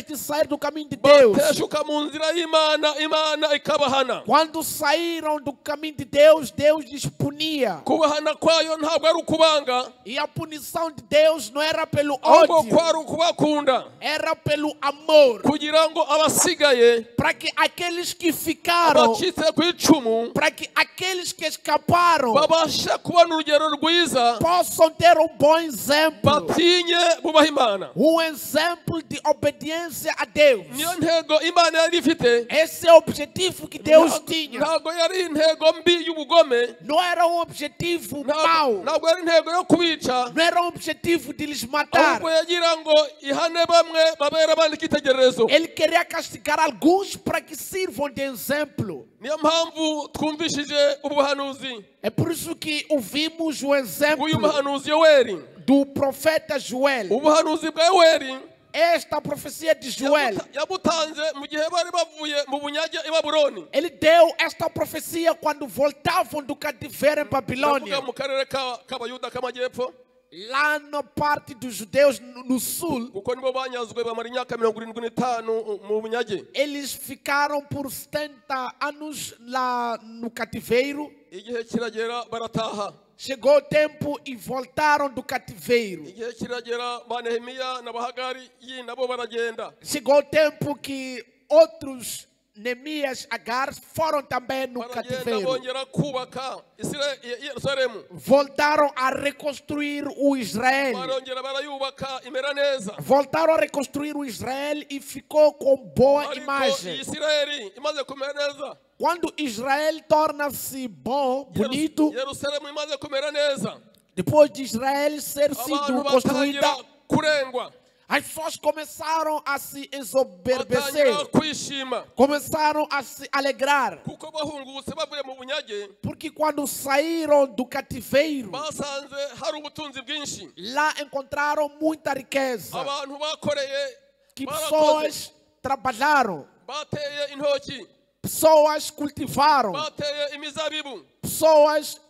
de sair do caminho de Deus. bateshuka mu nzira y'Imana, Imana ikabahana. Quando saíram do caminho de Deus, Deus lhes punia. Kubahana kwayo ntabwo ari ukubanga, E a punição de Deus não era pelo ahubwo ódio, kwari ukubakunda, era pelo amor. kugira ngo abasigaye Para que aqueles que ficaram, abacitse ku icumu para que aqueles que escaparam babashe kubona urugero rwiza, possam ter um bom exemplo. batinye bubaha Imana. Um exemplo de obediência a Deus. Niyo ntego Imana yari ifite. Esse é o objetivo que Deus tinha. Ntabwo yari intego mbi y'ubugome, Não era um objetivo mau. ntabwo yari intego yo kubica, Não era um objetivo de lhes matar. ahubwo yagira ngo ihane bamwe babere abandi icyitegererezo. Ele queria castigar alguns para que sirvam de exemplo. Niyo mpamvu twumvishije ubuhanuzi É por isso que ouvimos o bw'uyu exemplo muhanuzi Yoweri. do profeta Joel. Ubuhanuzi bwa Yoweri Esta profecia de Joel, yabutanze mu gihe bari bavuye mu bunyage i Babuloni, ele deu esta profecia quando voltavam do cativeiro em ndavuga Babilônia. mu karere k'abayuda k'amajyepfo, Lá na parte dos judeus no sul, kuko nibo banyazwe bamara imyaka 75 mu bunyage. eles ficaram por 70 anos lá no cativeiro. Igihe kiragera barataha. Chegou o tempo e voltaram do cativeiro. Igihe kiragera ba Nehemiya na Bahagari nabo baragenda. Chegou o tempo que outros Neemias, Agar foram também no Baragenda cativeiro. bongera kubaka Yerusalemu. Voltaram a reconstruir o Israel. Barongera barayubaka imera neza. Voltaram a reconstruir o Israel e ficou com boa Ariko imagem. Isirayeli imaze kumera neza, Quando Israel torna-se bom, bonito, Yerusalemu imaze kumera neza, depois de Israel ser sido abantu construída, batangira kurengwa, as pessoas começaram a se ensoberbecer, batangira kwishima, começaram a se alegrar, kuko bahungutse bavuye mu bunyage porque quando saíram do cativeiro, basanze hari ubutunzi bwinshi. lá encontraram muita riqueza, Abantu bakoreye, que barakoze, pessoas trabalharam, bateye intoki, pessoas cultivaram, bateye imizabibu, pessoas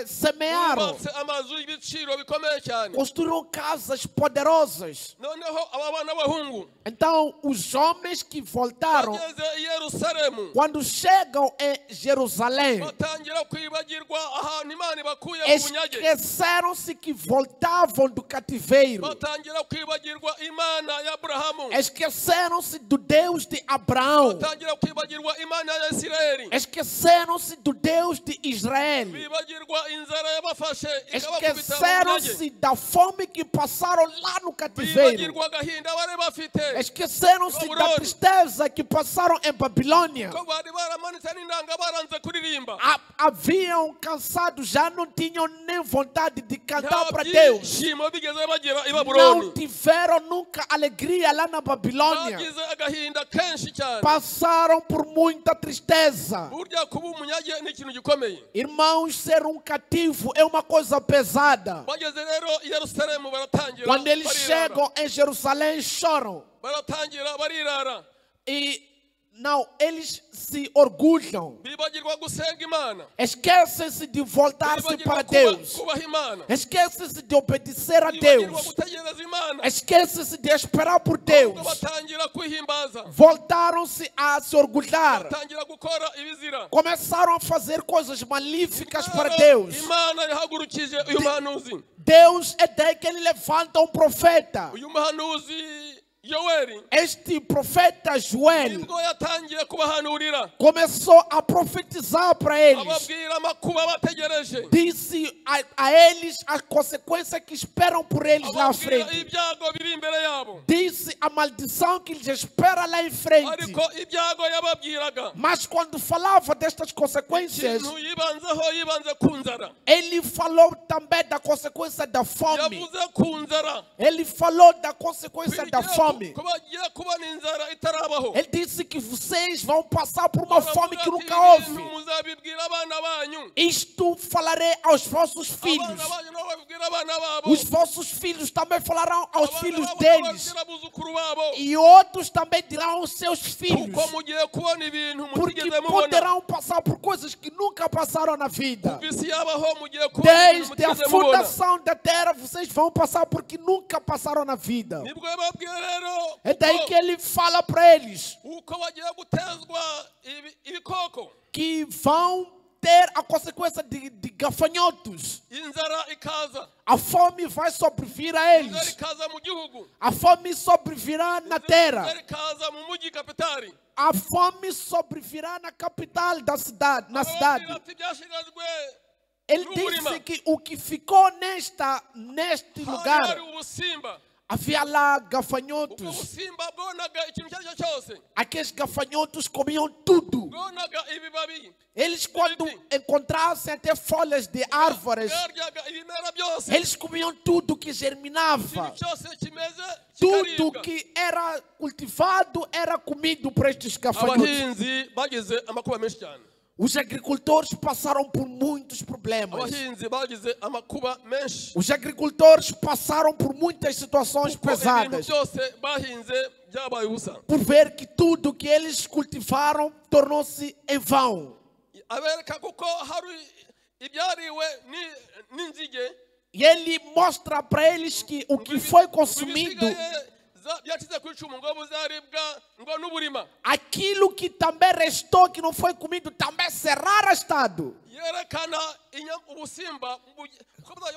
semearam, bubatse amazu y'ibiciro bikomeye cyane. construíram casas poderosas. Noneho aba bana b'abahungu Então, os homens que voltaram, bageze i Yerusalemu, quando chegam em Jerusalém, batangira kwibagirwa ahantu Imana ibakuye mu bunyage. esqueceram-se que voltavam do cativeiro. Batangira kwibagirwa Imana ya Aburahamu. Esqueceram-se do Deus de Abraão. Batangira kwibagirwa Imana ya Isirayeli. Esqueceram-se do Deus de Israel. Bibagirwa inzara yabafashe ikabakubita mu bunyage. Esqueceram-se da fome que passaram lá no cativeiro. Bibagirwa agahinda bari bafite. Esqueceram-se da tristeza que passaram em Babilônia. Ko bari baramanitse n'indanga baranze kuririmba. Haviam cansado, já não tinham nem vontade de cantar Nta para Deus. byishimo bigeze bagira i Não Babuloni. tiveram nunca alegria lá na Babilônia. Bagize agahinda kenshi cyane. Passaram por muita tristeza. Burya kuba umunyage ni ikintu gikomeye. Irmãos, ser um cativo é uma coisa pesada. Bageze rero i Yerusalemu baratangira Quando eles barirara. chegam em Jerusalém, choram. Baratangira barirara. E não, eles se orgulham. Bibagirwa gusenga Imana. Esquecem-se de voltar-se Bibagirwa para Deus. kubaha Imana. Esquecem-se de obedecer a Bibagirwa Deus. gutegereza Imana. Esquecem-se de esperar por Deus. Ahubwo batangira kwihimbaza. Voltaram-se a se orgulhar. Batangira gukora ibizira. Começaram a fazer coisas malíficas para Rero, Deus. Imana yahagurukije uyu muhanuzi. Deus é daí que ele levanta um profeta. Uyu muhanuzi Yoweri Este profeta Joel nibwo yatangiye kubahanurira. começou a profetizar para eles. Ababwira amakuba bategereje. Disse a eles as consequências que esperam por eles lá à Ababwira frente. ibyago biri imbere yabo. Disse a maldição que lhes espera lá em frente. Ariko ibyago yababwiraga. Mas quando falava destas consequências, Ikintu yibanze ku nzara. ele falou também da consequência da fome. Yavuze ku nzara. Ele falou da consequência da fome. Ko bagiye kubona inzara itarabaho. Ele disse que vocês vão passar por uma fome que nunca Ibintu houve. muzabibwira abana banyu. Isto falarei aos vossos filhos. Abana banyu nabo babibwira abana babo. Os vossos filhos também falarão aos Abana filhos babo deles. babibwira abuzukuru babo. E outros também dirão aos seus filhos. Kuko mugiye kubona ibintu Porque mutigeze mubona. poderão passar por coisas que nunca passaram na vida. Isi yabaho mugiye kubona ibintu Desde a mutigeze mubona. fundação da terra, vocês vão passar porque nunca passaram na vida. Nibwo yababwiye rero rero É daí que ele fala para eles uko bagiye gutezwa ibikoko que vão ter a consequência de gafanhotos. inzara ikaza A fome vai sobrevir a inzara eles. ikaza mu gihugu A fome sobrevirá na terra. inzara ikaza mu mujyi kapitali A fome sobrevirá na capital da cidade, na cidade. ati byashigajwe Ele disse que o que ficou neste lugar, hari ubusimba havia lá ubwo gafanhotos. busimba bwonaga ikintu icyo ari cyo cyose Aqueles gafanhotos comiam tudo. bwonaga ibibabi Eles, quando encontrassem até folhas de árvores, bwaryaga ibimera byose eles comiam tudo que germinava. ikintu cyose kimeze Tudo kikaribwa que era cultivado era comido por estes gafanhotos. abahinzi bagize amakuba menshi cyane Os agricultores passaram por muitos problemas. abahinzi bagize amakuba menshi Os agricultores passaram por muitas situações kuko ibintu pesadas. byose bahinze byabaye ubusa Por ver que tudo que eles cultivaram tornou-se em vão. abereka kuko hari ibyariwe n'inzige E ele mostra para eles que o que foi consumido, byatize ku icumu ngo buzaribwa ngo n'uburima aquilo que também restou, que não foi comido, também será arrastado. yerekana ubusimba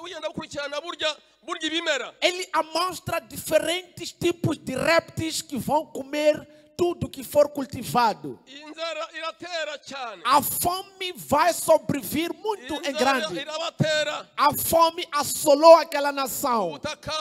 bugenda bukurikirana burya ibimera Ele mostra diferentes tipos de répteis que vão comer tudo que for cultivado. inzara iratera cyane A fome vai sobrevir muito em inzara grande. irabatera A fome assolou aquela nação. ubutaka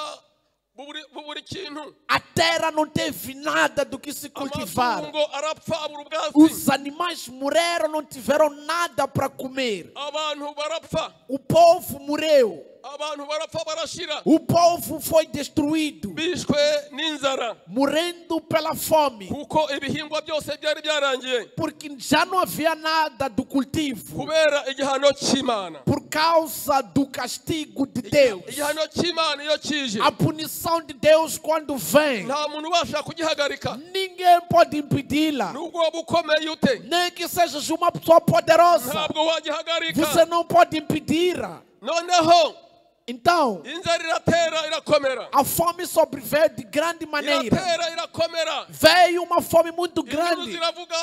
buburi kintu A terra não teve nada do que se cultivar. amatungo arapfa abura ubwatsi Os animais morreram, não tiveram nada para comer. abantu barapfa O povo morreu. abantu barapfa barashira O povo foi destruído, bishwe n'inzara morrendo pela fome, kuko ibihingwa byose byari byarangiye porque já não havia nada do cultivo, kubera igihano cy'Imana por causa do castigo de Deus. igihano cy'Imana iyo kije A punição de Deus quando vem, nta muntu ubasha kugihagarika ninguém pode impedi-la. nubwo waba ukomeye ute Nem que sejas uma pessoa poderosa, ntabwo wagihagarika você não pode impedir. noneho Então, inzara iratera irakomera a fome sobreveio de grande maneira. iratera irakomera Veio uma fome muito inkuru grande. ziravuga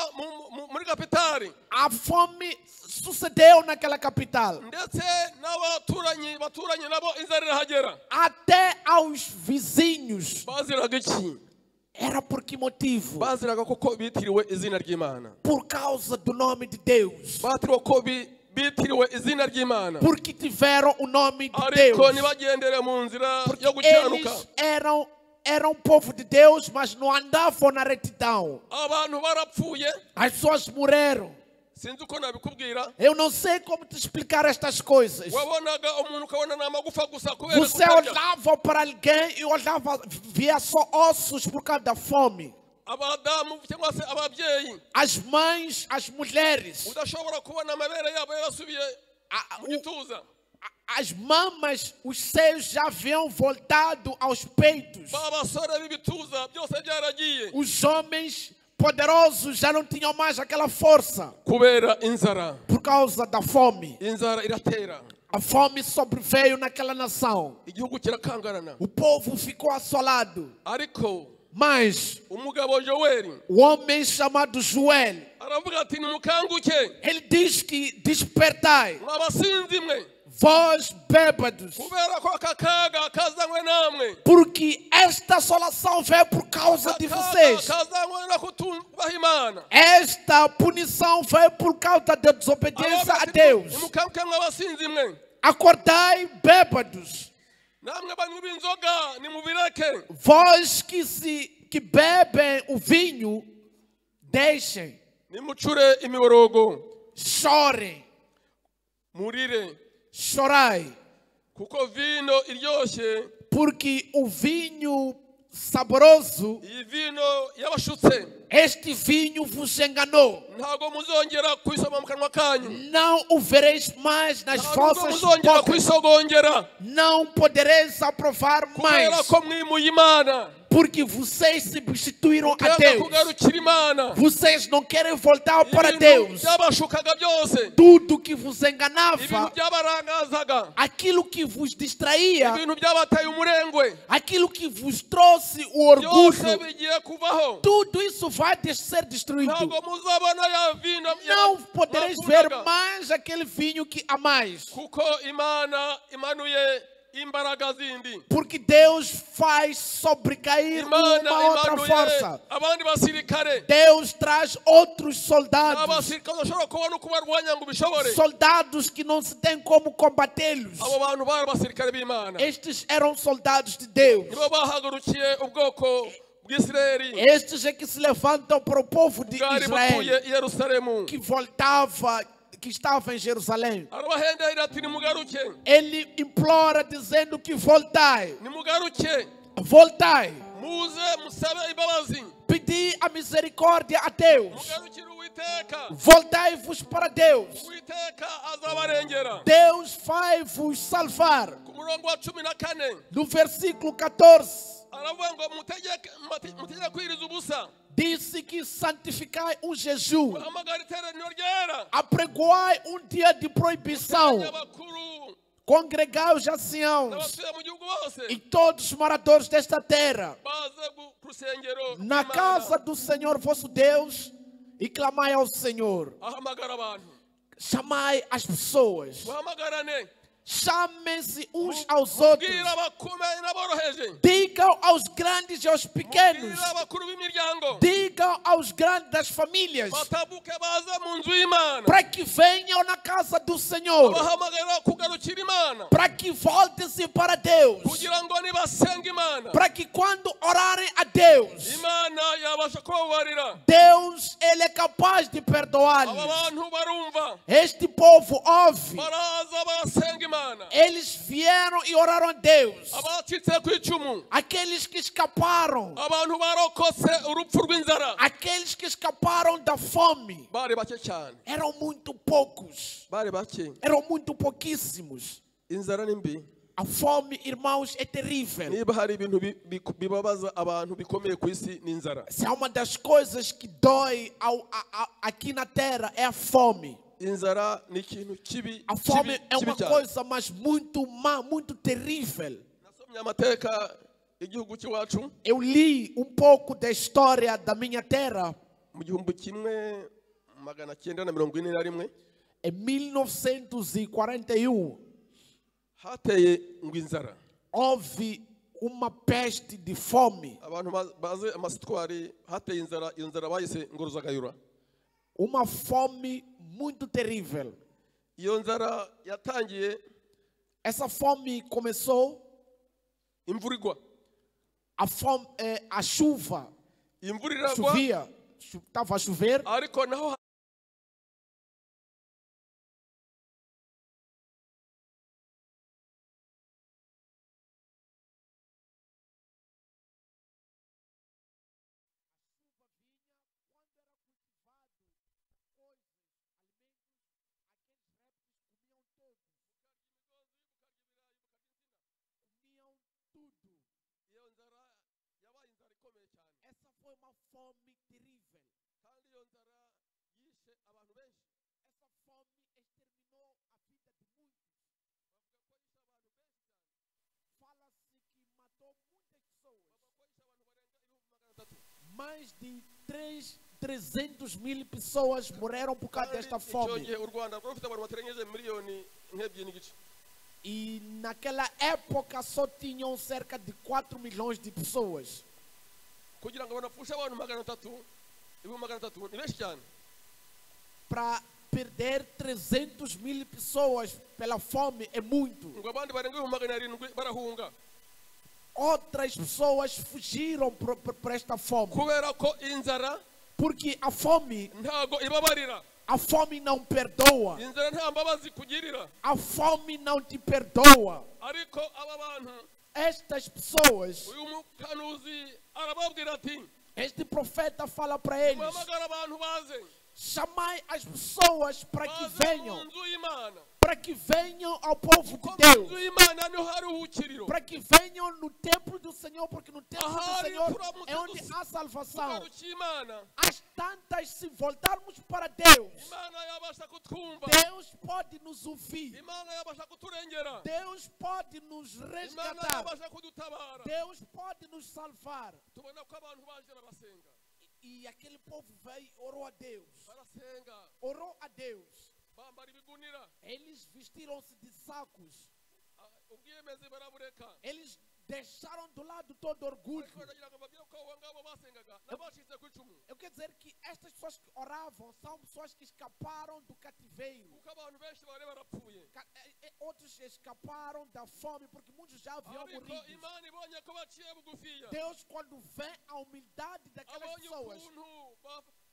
muri kapitali A fome sucedeu naquela capital. ndetse baturanye nabo inzara irahagera Até aos vizinhos. baziraga iki Era por que motivo? baziraga koko bitiriwe izina ry'Imana Por causa do nome de Deus. batiriwe ko bitiriwe izina ry'Imana Porque tiveram o nome de ariko Deus. ntibagendere mu nzira Porque yo gukiranuka eles eram povo de Deus, mas não andavam na retidão. abantu barapfuye As pessoas morreram. sinzi uko nabikubwira Eu não sei como te explicar estas coisas. wabonaga umuntu ukabona ni amagufa gusa kubera Você kutarya olhava para alguém e olhava, via só ossos por causa da fome. abadamu cyangwa se ababyeyi As mães, as mulheres, udashobora kubona amabere yabo yarasubiye mu gituza as mamas, os seios já haviam voltado aos peitos. babasore b'ibituza byose byaragiye Os homens poderosos já não tinham mais aquela força kubera inzara por causa da fome. inzara iratera A fome sobreveio naquela nação. igihugu kirakangarana O povo ficou assolado. ariko Mas umugabo Joeli o homem chamado Joel, aravuga ati nimukanguke ele diz que despertai, mwabasinzi mwe vós bêbados, kubera ko aka kaga kazanywe namwe porque esta assolação veio por causa de vocês. kazanywe no kutumvaho Imana Esta punição veio por causa da desobediência a Deus. nimukanguke mwabasinzi mwe Acordai bêbados, namwe banywi b'inzoga nimubireke vós que bebem o vinho, deixem, nimucure imiborogo chorem, murire chorai, kuko vino iryoshye porque o vinho saboroso, iyi vino yabashutse este vinho vos enganou. ntago muzongera kwisoma mu kanwa kanyu Não o vereis mais nas ntago vossas muzongera bocas. kwisogongera Não podereis aprovar kubera mais, ko mwimuye Imana Porque vocês se substituíram a ukanga Deus. kugarukira Imana. Vocês não querem voltar para Ibintu Deus. byabashukaga byose, Tudo que vos ibintu enganava, byabarangazaga, aquilo que vos distraía, ibintu byabateye umurengwe, aquilo que vos trouxe o orgulho, byose bigiye kuvaho. tudo isso vai ser destruído. Ntabwo muzabona ya vino Não podereis ver bakundaga. mais aquele vinho que amais. Kuko Imana imanuye imbaraga zindi. Porque Deus faz sobrecair Imana uma outra imanuye força. abandi basirikare. Deus traz outros soldados. Abasirikare bashobora kubona uko barwanya ngo bishobore. Soldados que não se tem como combatê-los. Abo bantu bari abasirikare b'Imana. Estes eram soldados de Deus. Nibo bahagurukiye ubwoko bw'Isirayeli Estes é que se levantam para o povo de bwari Israel, butuye i Yerusalemu. que voltava, que estava em Jerusalém. Arabahendera ati nimugaruke, Ele implora dizendo que voltai, nimugaruke, voltai, muze musabe imbabazi, pedi a misericórdia a Deus, mugarukire Uwiteka. voltai-vos para Deus. Uwiteka azabarengera. Deus vai vos salvar. Ku murongo wa 14 No versículo 14, aravuga ngo mutegeke kwiriza ubusa, disse que santificai um jejum, muhamagara iteraniro ryera, apregoai um dia de proibição, abakuru congregai os anciãos n'abatuye mu gihugu bose e todos os moradores desta terra, baze ku rusengero na rw'Imana. casa do Senhor vosso Deus, e clamai ao Senhor. Ahamagara abantu, Chamai as pessoas, muhamagarane, chamem-se uns aos outros, bwira abakomeye n'aboroheje, digam aos grandes e aos pequenos, bwira abakuru b'imiryango, digam aos grandes das famílias, batabuke baze mu nzu y'Imana, para que venham na casa do Senhor, abahamagara kugarukira Imana, para que voltem-se para Deus, kugira ngo nibasenga Imana, para que quando orarem a Deus, Imana yabasha kubabarira. Deus, Ele é capaz de Aba perdoar-lhes. bantu barumva, Este povo ouve, baraza basenga Imana. eles vieram e oraram a Deus. Abacitse ku icumu, Aqueles que escaparam, abantu barokotse urupfu rw'inzara, aqueles que escaparam da fome, bari bake cyane, eram muito poucos, bari bake. eram muito pouquíssimos. Inzara ni mbi. A fome, irmãos, é terrível. Niba hari ibintu bibabaza abantu bikomeye ku isi ni inzara. Se há uma das coisas que dói aqui na terra é a fome. Inzara ni ikintu kibi, A fome é kibi uma cyane. coisa, mas muito má, muito terrível. Nasomye amateka igihugu cy'iwacu Eu li um pouco da história da minha terra mu 1941 em 1941. hateye ngo inzara. Houve uma peste de fome, Abantu baze amasitwari, hateye inzara, iyo nzara bayise ngo Ruzagayura. uma fome muito terrível. Iyo nzara yatangiye Essa fome começou, imvura igwa, a chuva imvura iragwa, chovia, estava a chover, ariko naho iyo nzara yabaye inzara ikomeye cyane, essa foi uma fome terrível. kandi iyo nzara yishe abantu benshi. Essa fome exterminou a vida de muitos. Bavuga ko yishe abantu benshi cyane, Fala-se que matou muitas pessoas. bavuga ko yishe abantu barenga 300,000. Mais de 300 mil pessoas morreram por causa desta Icyo fome. gihe u Rwanda rwari rufite abantu batarengeje miliyoni nk'ebyiri n'igice. E naquela época só tinham cerca de 4 milhões de pessoas. Kugira ngo banapfushe abantu 300,000, ibihumbi 300 ni benshi cyane. Para perder 300 mil pessoas pela fome é muito. Ngo abandi barenga 700,000 barahunga Outras pessoas fugiram por esta fome. kubera ko inzara Porque a fome ntago ibabarira, não perdoa. inzara nta mbabazi kugirira. A fome não te perdoa. Ariko aba bantu, Estas pessoas, uyu mukanuzi arababwira ati este profeta fala para eles: muhamagara abantu baze, chamai as pessoas para que baze mu venham, nzu y'Imana, para que venham ao povo de kuko mu Deus, nzu y'Imana niho hari ubuhukiriro, para que venham no templo do Senhor, porque no templo do ahari Senhor turamutse é onde há salvação. tugarukiye Imana, Às tantas, se voltarmos para Deus, Imana yabasha kutwumva, Deus pode nos ouvir, Imana yabasha kuturengera, Deus pode nos Imana resgatar, yabasha kudutabara. Deus pode nos salvar. Tubona ko abantu baje barasenga, E aquele povo veio, orou a Deus, barasenga orou a Deus. bambara ibigunira, Eles vestiram-se de sacos, ubwiyemezi barabureka, eles deixaram do lado todo orgulho. ariko ndagira ngo babwire ko abo ngabo basengaga n'abashitse ku icumu, Eu quero dizer que estas pessoas que oravam são pessoas que escaparam do cativeiro. kuko abantu benshi bari barapfuye, Outros escaparam da fome, porque muitos já haviam ariko morrido. Imana ibonye ko baciye bugufiya, Deus, quando vê a humildade daquelas abonye pessoas, ukuntu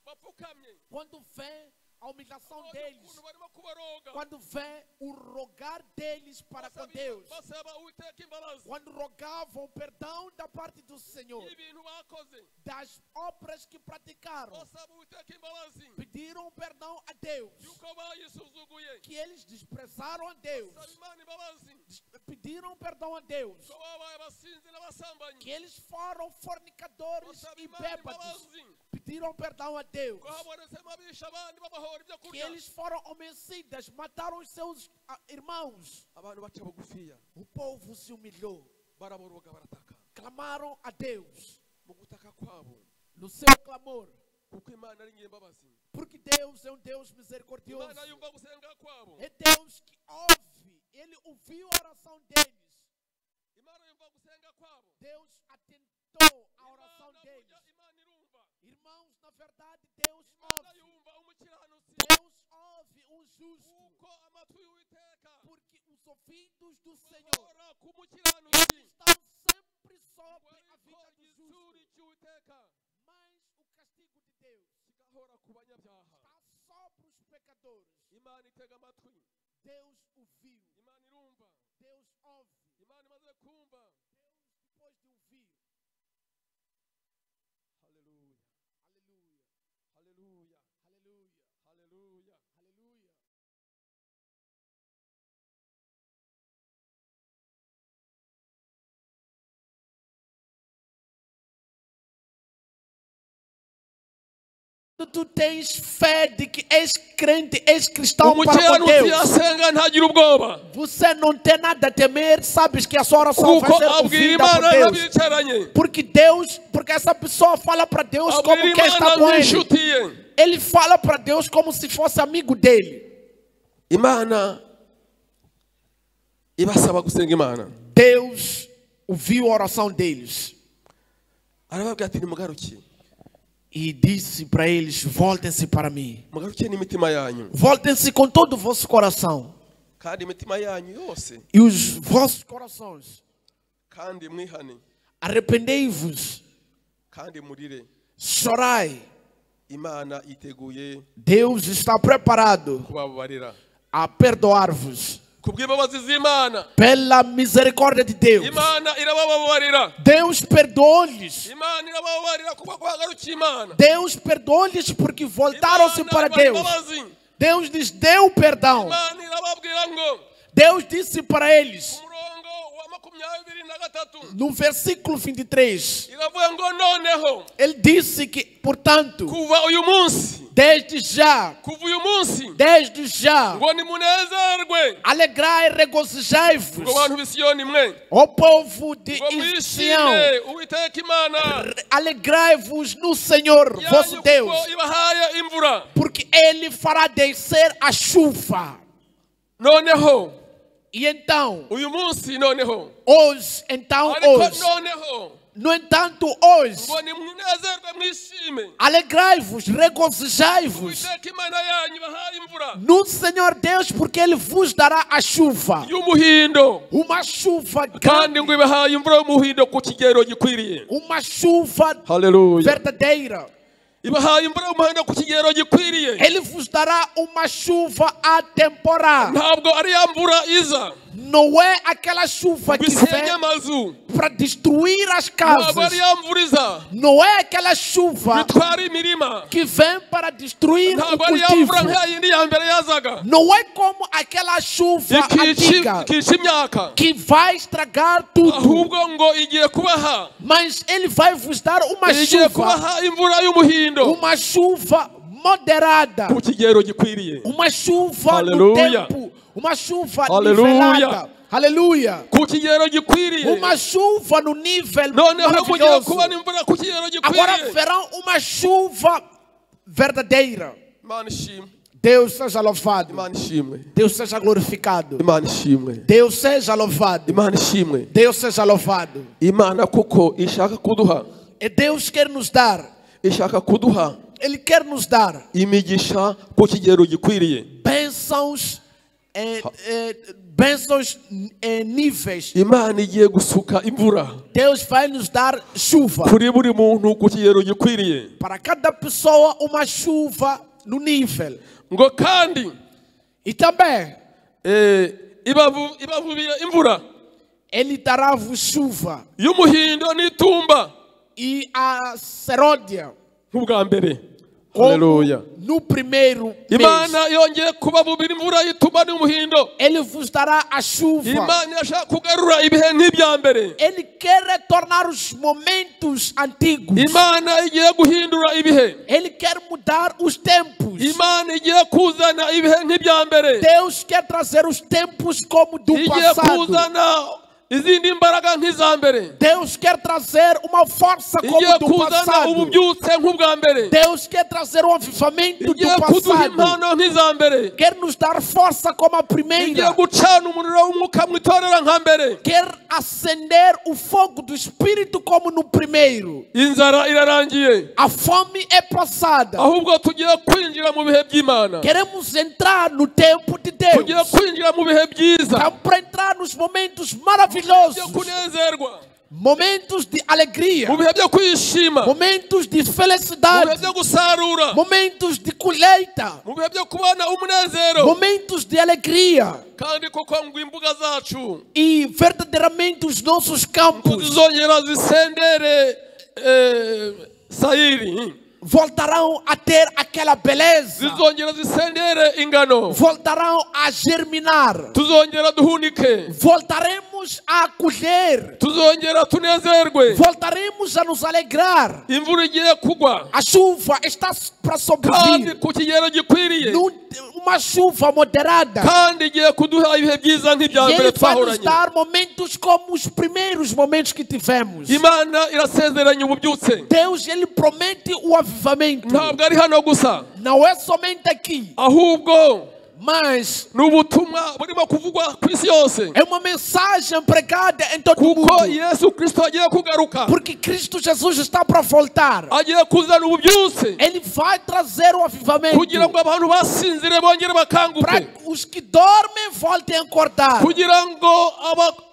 bapfukamye, quando vê a humilhação abonye deles, ukuntu barimo kubaroga, quando vê o rogar deles para com Deus, basaba Uwiteka imbabazi quando rogavam perdão da parte do Senhor, y'ibintu bakoze, das obras que praticaram, basaba Uwiteka imbabazi pediram perdão a Deus, yuko bayisuzuguye, que eles desprezaram a Deus, basaba Imana imbabazi pediram perdão a Deus, ko babaye abasinzi n'abasambanyi, que eles foram fornicadores basaba e Imana bêbados, imbabazi pediram perdão a Deus, ko habonetsemo abisha abandi babahora ibyo que kurya, eles foram homicidas, mataram os seus irmãos. abantu baca bugufiya O povo se humilhou, baraboroga barataka, clamaram a Deus mu gutaka kwabo no seu clamor, kuko Imana ari nyembabazi, porque Deus é um Deus misericordioso, Imana yumva gusenga kwabo, é Deus que ouve, Ele ouviu a oração deles, Imana yumva gusenga kwabo, Deus atentou a oração Imana deles. burya Imana irumva, Irmãos, na verdade, Deus Imana ouve, yumva umukiranutsi, Deus ouve o justo, kuko amatwi y'Uwiteka porque os ouvidos do Senhor bahora ku mukiranutsi, estão sempre sobre a ariko vida do igitsuri justo, cy'Uwiteka mas o castigo de Deus kigahora ku banyabyaha. está sobre os pecadores. Imana itega amatwi, Deus ouviu, Imana irumva, Deus ouve, Imana imaze kumva. depois de ouvir. Haleluya, Aleluia, haleluya, aleluia, haleluya. aleluia. Tu tens fé de que és crente, és cristão para com Umukiranutsi Deus. asenga ntagira ubwoba, Você não tem nada a temer, sabes que a sua oração vai kuko ser abwira ouvida por Imana Deus. n'abicaranye, Porque essa pessoa fala para Deus como abwira quem está Imana com ele. nk'inshuti ye. Ele fala para Deus como se fosse amigo dele. Imana ibasaba gusenga Imana, Deus ouviu a oração deles arababwira ati nimugarukiye, e disse para eles: voltem-se para mim. mugarukiye n'imitima yanyu, Voltem-se com todo o vosso coração kandi imitima yanyu yose, e os vossos corações. kandi mwihane, Arrependei-vos, kandi murire. chorai. Imana iteguye Deus está preparado kubabarira a perdoar-vos. kubw'imbabazi z'Imana. Pela misericórdia de Deus, Imana irabababarira, Deus perdoou-lhes. Imana irabababarira kuba kwagarukiye Imana. Deus perdoou-lhes porque voltaram-se Imana para ibaha Deus. imbabazi. Deus lhes deu perdão. Imana irababwira ngo Deus disse para eles, ku murongo wa 23 no versículo 23, iravuga ngo noneho ele disse que, portanto, kuva uyu munsi, desde já, kuva uyu munsi desde já, ngo nimunezerwe, alegrai e regozijai-vos, ngo bantu b'Isiyoni mwe, ó povo de ngo Sião, mwishime Uwiteka Imana alegrai-vos no Senhor, vosso yanyu Deus, kuko ibahaye imvura. porque Ele fará descer a chuva. Noneho E então, uyu munsi, noneho hoje, então ariko hoje, noneho no entanto hoje, ngo nimunezerwe mwishime alegrai-vos, regozijai-vos Uwiteka Imana yanyu ibahaye imvura no Senhor Deus, porque Ele vos dará a chuva, y'umuhindo, uma chuva kandi grande, ngo ibahaye imvura y'umuhindo ku kigero gikwiriye. uma chuva Haleluya. verdadeira. Ibahaye imvura y'umuhindo ku kigero gikwiriye. Ele vos dará uma chuva atemporal. Ntabwo ari ya mvura iza não é aquela chuva que bisenge vem amazu para destruir as ntabwo casas. ari ya mvura iza Não é aquela chuva bitwara imirima que vem para destruir o ntabwo ari ya cultivo. mvura nk'iya yindi ya mbere yazaga Não é como aquela chuva antiga ikica imyaka que vai estragar tudo. ahubwo ngo igiye kubaha Mas ele vai vos dar uma igiye chuva, kubaha imvura y'umuhindo uma chuva moderada, ku kigero gikwiriye uma chuva no Aleluia. tempo, uma chuva Aleluia. nivelada. Aleluia. ku kigero gikwiriye Uma chuva no nível noneho mugiye maravilhoso. kubona imvura ku kigero Agora gikwiriye verão uma chuva verdadeira. imana ishimwe Deus seja louvado. imana ishimwe Deus seja glorificado. imana ishimwe Deus seja louvado. imana ishimwe Deus seja louvado. imana kuko ishaka kuduha E Deus quer nos dar. ishaka kuduha Ele quer nos dar imigisha ku kigero gikwiriye bênçãos, bênçãos em níveis. imana igiye gusuka imvura Deus vai nos dar chuva. kuri buri muntu ku kigero gikwiriye Para cada pessoa, uma chuva no nível. ngo kandi E também, ibavubira imvura Ele dará-vos chuva. y'umuhindo n'itumba E a seródia, nk'ubwa mbere como haleluya no primeiro mês. imana yongeye kubavubira imvura y'itumba n'umuhindo Ele vos dará a chuva. imana yashaka kugarura ibihe nk'ibya mbere Ele quer retornar os momentos antigos. imana igiye guhindura ibihe Ele quer mudar os tempos. imana igiye kuzana ibihe nk'ibya mbere Deus quer trazer os tempos como do igiye passado. kuzana izindi mbaraga nk'iza mbere Deus quer trazer uma força igiye como do kuzana passado. ububyutse nk'ubwa mbere Deus quer trazer um avivamento do igiye kuduha passado. impano nk'iza mbere Quer nos dar força como a igiye primeira. gucana umuriro w'umwuka mu itorero nka mbere Quer acender o fogo do Espírito como no primeiro. inzara irarangiye A fome é passada. ahubwo tugiye kwinjira mu bihe by'imana Queremos entrar no tempo de tugiye Deus. kwinjira mu bihe byiza Estamos para entrar nos momentos byo maravilhosos. kunezerwa Momentos de alegria. mu bihe byo kwishima Momentos de mu bihe felicidade. byo gusarura Momentos de colheita. mu bihe byo kubona umunezero Momentos de alegria. kandi koko ngo imbuga zacu E verdadeiramente os nossos campos zizongera zisendere sayiri voltarão a ter aquela beleza. zizongera zisendere ingano Voltarão a germinar. tuzongera duhunike Voltaremos a colher. tuzongera tunezerwe Voltaremos a nos alegrar. imvura igiye kugwa A chuva está para kandi sobrevir. ku kigero gikwiriye Uma chuva moderada. kandi igiye kuduha ibihe byiza nk'ibya E mbere Ele vai nos twahoranye dar momentos como os primeiros momentos que tivemos. imana irasezeranya ububyutse Deus, Ele promete o avivamento. ntabwo ari hano gusa Não é somente aqui, ahubwo mas ni ubutumwa burimo kuvugwa ku isi yose é uma mensagem pregada em todo o kuko mundo. yesu kirisito agiye kugaruka Porque Cristo Jesus está para voltar. agiye kuzana ububyutse Ele vai trazer o avivamento. kugira ngo abantu basinzire bongere Para bakanguke que os que dormem voltem a acordar. kugira ngo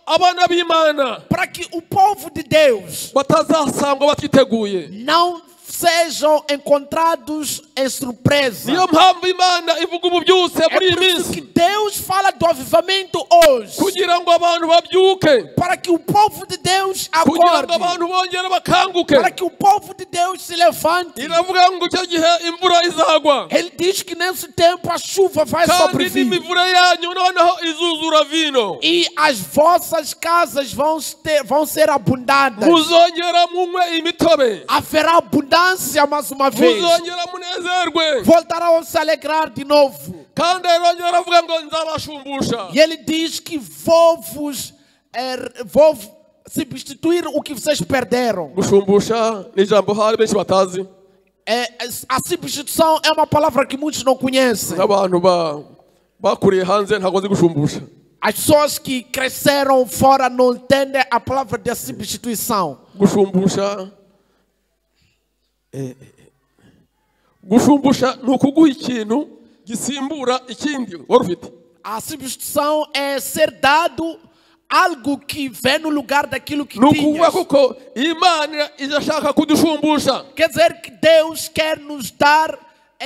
abana b'imana Para que o povo de Deus batazasangwa batiteguye não sejam encontrados em surpresa. niyo mpamvu imana ivuga ububyutse É muri iyi por isso que minsi Deus fala do avivamento hoje. kugira ngo abantu babyuke Para que o povo de Deus kugira ngo acorde. abantu bongere bakanguke Para que o povo de Deus se levante. iravuga ngo icyo gihe imvura izagwa Ele diz que nesse tempo a chuva vai kandi sobrevir. n'imivure yanyu noneho izuzura vino E as vossas casas vão ser abundantes. muzongera munywe imitobe Haverá abundância mais uma vez. muzongera munezerwe Voltarão a se alegrar de novo. kandi arongera aravuga ngo nzabashumbusha E ele diz que vou substituir o que vocês perderam. gushumbusha ni ijambo hari benshi batazi A substituição é uma palavra que muitos não conhecem. nk'abantu bakuriye hanze ntabwo bazi gushumbusha As pessoas que cresceram fora não entendem a palavra de substituição. gushumbusha ni ukuguha ikintu gisimbura ikindi wari ufite A substituição é ser dado algo que vem no lugar daquilo que ni ukuvuga tinhas. kuko imana irashaka kudushumbusha Quer dizer que Deus quer nos dar